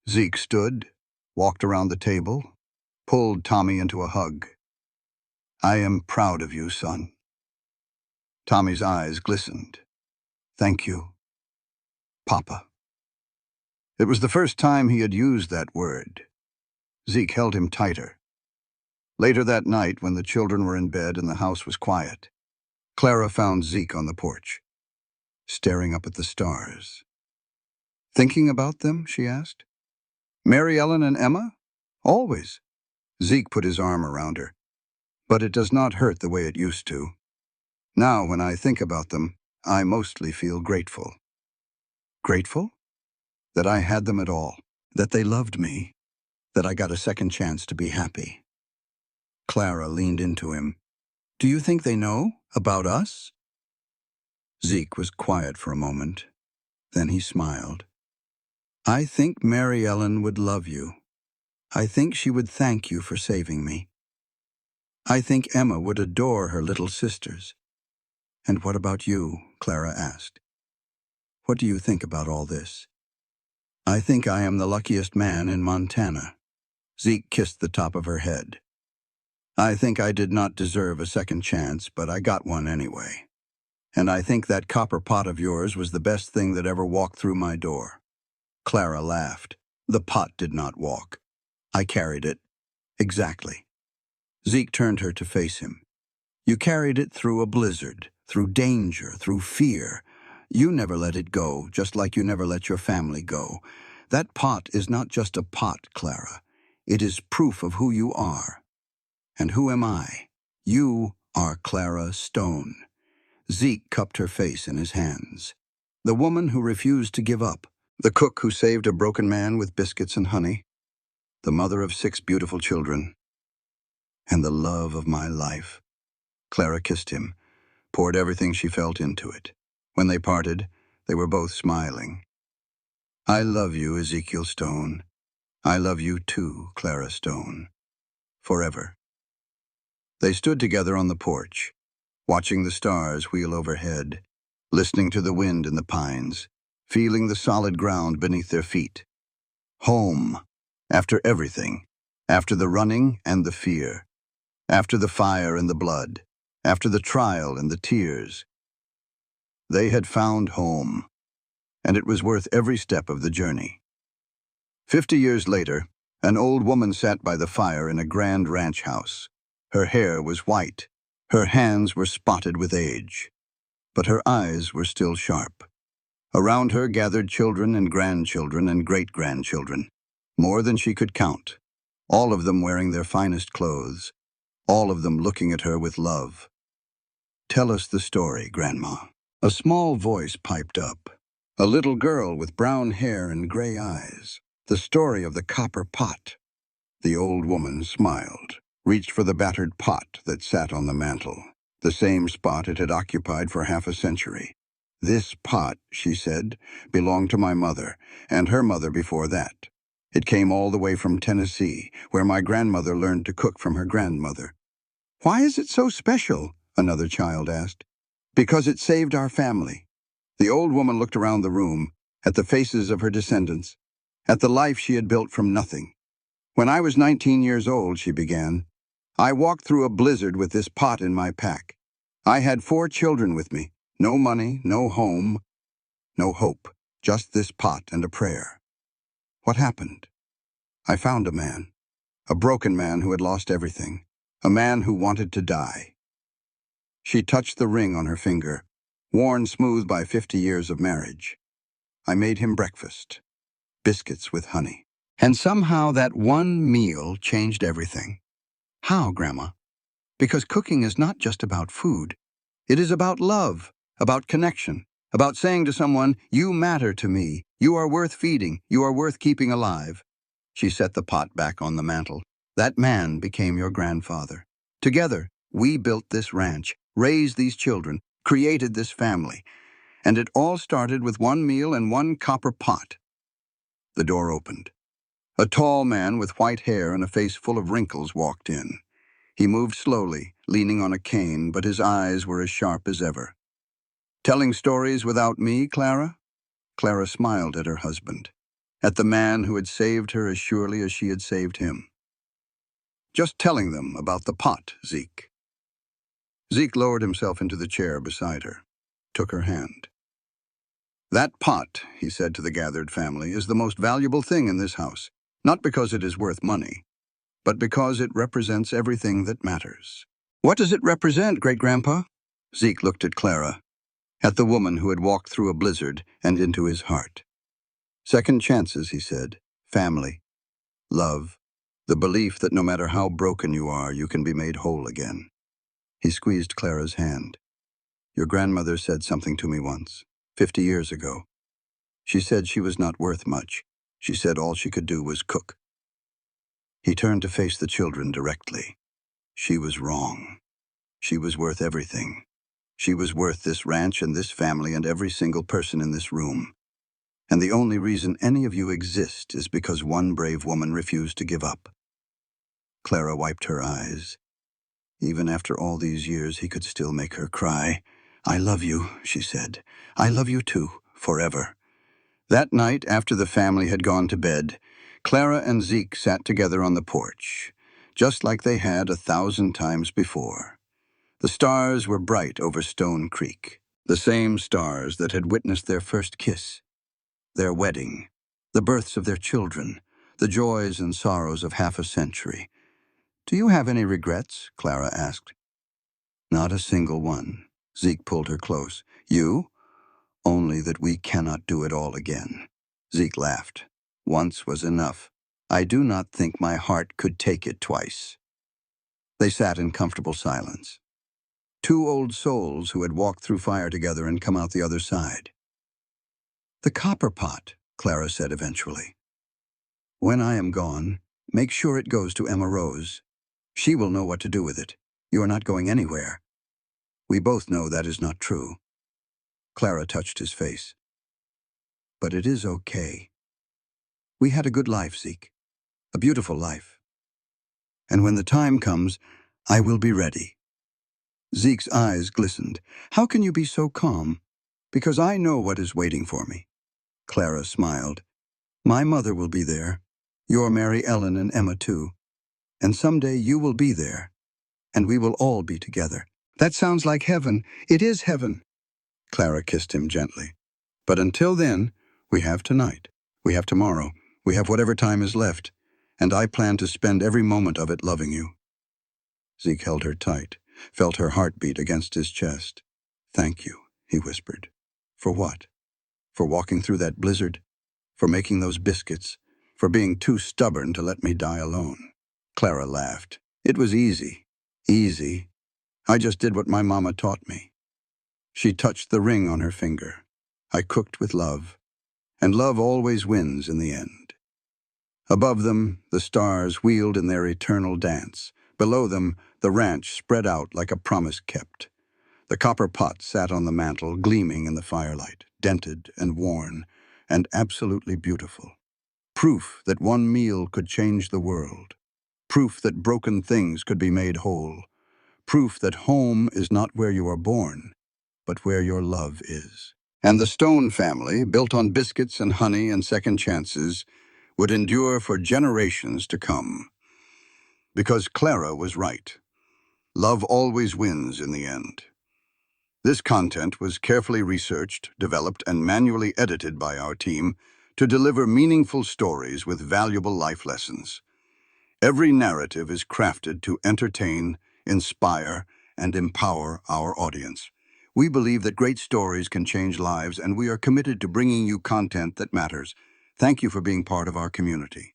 Zeke stood, walked around the table, pulled Tommy into a hug. "I am proud of you, son." Tommy's eyes glistened. "Thank you, Papa." It was the first time he had used that word. Zeke held him tighter. Later that night, when the children were in bed and the house was quiet, Clara found Zeke on the porch, staring up at the stars. "Thinking about them?" she asked. "Mary Ellen and Emma?" "Always." Zeke put his arm around her. "But it does not hurt the way it used to. Now, when I think about them, I mostly feel grateful." "Grateful?" "That I had them at all, that they loved me, that I got a second chance to be happy." Clara leaned into him. "Do you think they know about us?" Zeke was quiet for a moment. Then he smiled. "I think Mary Ellen would love you. I think she would thank you for saving me. I think Emma would adore her little sisters." "And what about you?" Clara asked. "What do you think about all this?" "I think I am the luckiest man in Montana." Zeke kissed the top of her head. "I think I did not deserve a second chance, but I got one anyway. And I think that copper pot of yours was the best thing that ever walked through my door." Clara laughed. "The pot did not walk. I carried it." "Exactly." Zeke turned her to face him. "You carried it through a blizzard, through danger, through fear. You never let it go, just like you never let your family go. That pot is not just a pot, Clara. It is proof of who you are. And who am I? You are Clara Stone." Zeke cupped her face in his hands. "The woman who refused to give up. The cook who saved a broken man with biscuits and honey. The mother of 6 beautiful children. And the love of my life." Clara kissed him, poured everything she felt into it. When they parted, they were both smiling. "I love you, Ezekiel Stone. I love you too, Clara Stone. Forever." They stood together on the porch, watching the stars wheel overhead, listening to the wind in the pines, feeling the solid ground beneath their feet. Home, after everything, after the running and the fear, after the fire and the blood, after the trial and the tears. They had found home, and it was worth every step of the journey. 50 years later, an old woman sat by the fire in a grand ranch house. Her hair was white, her hands were spotted with age, but her eyes were still sharp. Around her gathered children and grandchildren and great-grandchildren, more than she could count, all of them wearing their finest clothes, all of them looking at her with love. "Tell us the story, Grandma." A small voice piped up. A little girl with brown hair and gray eyes. "The story of the copper pot." The old woman smiled, reached for the battered pot that sat on the mantel, the same spot it had occupied for half a century. "This pot," she said, "belonged to my mother, and her mother before that. It came all the way from Tennessee, where my grandmother learned to cook from her grandmother." "Why is it so special?" another child asked. "Because it saved our family." The old woman looked around the room, at the faces of her descendants, at the life she had built from nothing. "When I was 19 years old," she began, "I walked through a blizzard with this pot in my pack. I had 4 children with me, no money, no home, no hope, just this pot and a prayer. What happened? I found a man, a broken man who had lost everything, a man who wanted to die." She touched the ring on her finger, worn smooth by 50 years of marriage. "I made him breakfast, biscuits with honey. And somehow that one meal changed everything." "How, Grandma?" "Because cooking is not just about food. It is about love, about connection, about saying to someone, 'You matter to me. You are worth feeding. You are worth keeping alive.'" She set the pot back on the mantel. "That man became your grandfather. Together, we built this ranch, raised these children, created this family. And it all started with one meal and one copper pot." The door opened. A tall man with white hair and a face full of wrinkles walked in. He moved slowly, leaning on a cane, but his eyes were as sharp as ever. "Telling stories without me, Clara?" Clara smiled at her husband, at the man who had saved her as surely as she had saved him. "Just telling them about the pot, Zeke." Zeke lowered himself into the chair beside her, took her hand. "That pot," he said to the gathered family, "is the most valuable thing in this house, not because it is worth money, but because it represents everything that matters." "What does it represent, Great-Grandpa?" Zeke looked at Clara, at the woman who had walked through a blizzard and into his heart. "Second chances," he said. "Family. Love. The belief that no matter how broken you are, you can be made whole again." He squeezed Clara's hand. "Your grandmother said something to me once, 50 years ago. She said she was not worth much. She said all she could do was cook." He turned to face the children directly. She was wrong. She was worth everything. She was worth this ranch and this family and every single person in this room. And the only reason any of you exist is because one brave woman refused to give up." Clara wiped her eyes. Even after all these years, he could still make her cry. "I love you," she said. "I love you too, forever." That night, after the family had gone to bed, Clara and Zeke sat together on the porch, just like they had 1,000 times before. The stars were bright over Stone Creek, the same stars that had witnessed their first kiss, their wedding, the births of their children, the joys and sorrows of half a century. "Do you have any regrets?" Clara asked. "Not a single one." Zeke pulled her close. "You?" "Only that we cannot do it all again." Zeke laughed. "Once was enough. I do not think my heart could take it twice." They sat in comfortable silence. Two old souls who had walked through fire together and come out the other side. "The copper pot," Clara said eventually. "When I am gone, make sure it goes to Emma Rose. She will know what to do with it. You are not going anywhere." "We both know that is not true." Clara touched his face. "But it is okay. We had a good life, Zeke. A beautiful life. And when the time comes, I will be ready." Zeke's eyes glistened. "How can you be so calm?" "Because I know what is waiting for me. Clara smiled. My mother will be there. Your Mary Ellen and Emma too. And someday you will be there, and we will all be together. That sounds like heaven. It is heaven. Clara kissed him gently. But until then, we have tonight. We have tomorrow. We have whatever time is left. And I plan to spend every moment of it loving you. Zeke held her tight, felt her heartbeat against his chest. Thank you, he whispered. For what? For walking through that blizzard? For making those biscuits? For being too stubborn to let me die alone? Clara laughed. It was easy. Easy. I just did what my mama taught me. She touched the ring on her finger. I cooked with love. And love always wins in the end. Above them, the stars wheeled in their eternal dance. Below them, the ranch spread out like a promise kept. The copper pot sat on the mantel, gleaming in the firelight, dented and worn, and absolutely beautiful. Proof that one meal could change the world. Proof that broken things could be made whole. Proof that home is not where you are born, but where your love is. And the Stone family, built on biscuits and honey and second chances, would endure for generations to come. Because Clara was right. Love always wins in the end. This content was carefully researched, developed, and manually edited by our team to deliver meaningful stories with valuable life lessons. Every narrative is crafted to entertain, inspire, and empower our audience. We believe that great stories can change lives, and we are committed to bringing you content that matters. Thank you for being part of our community.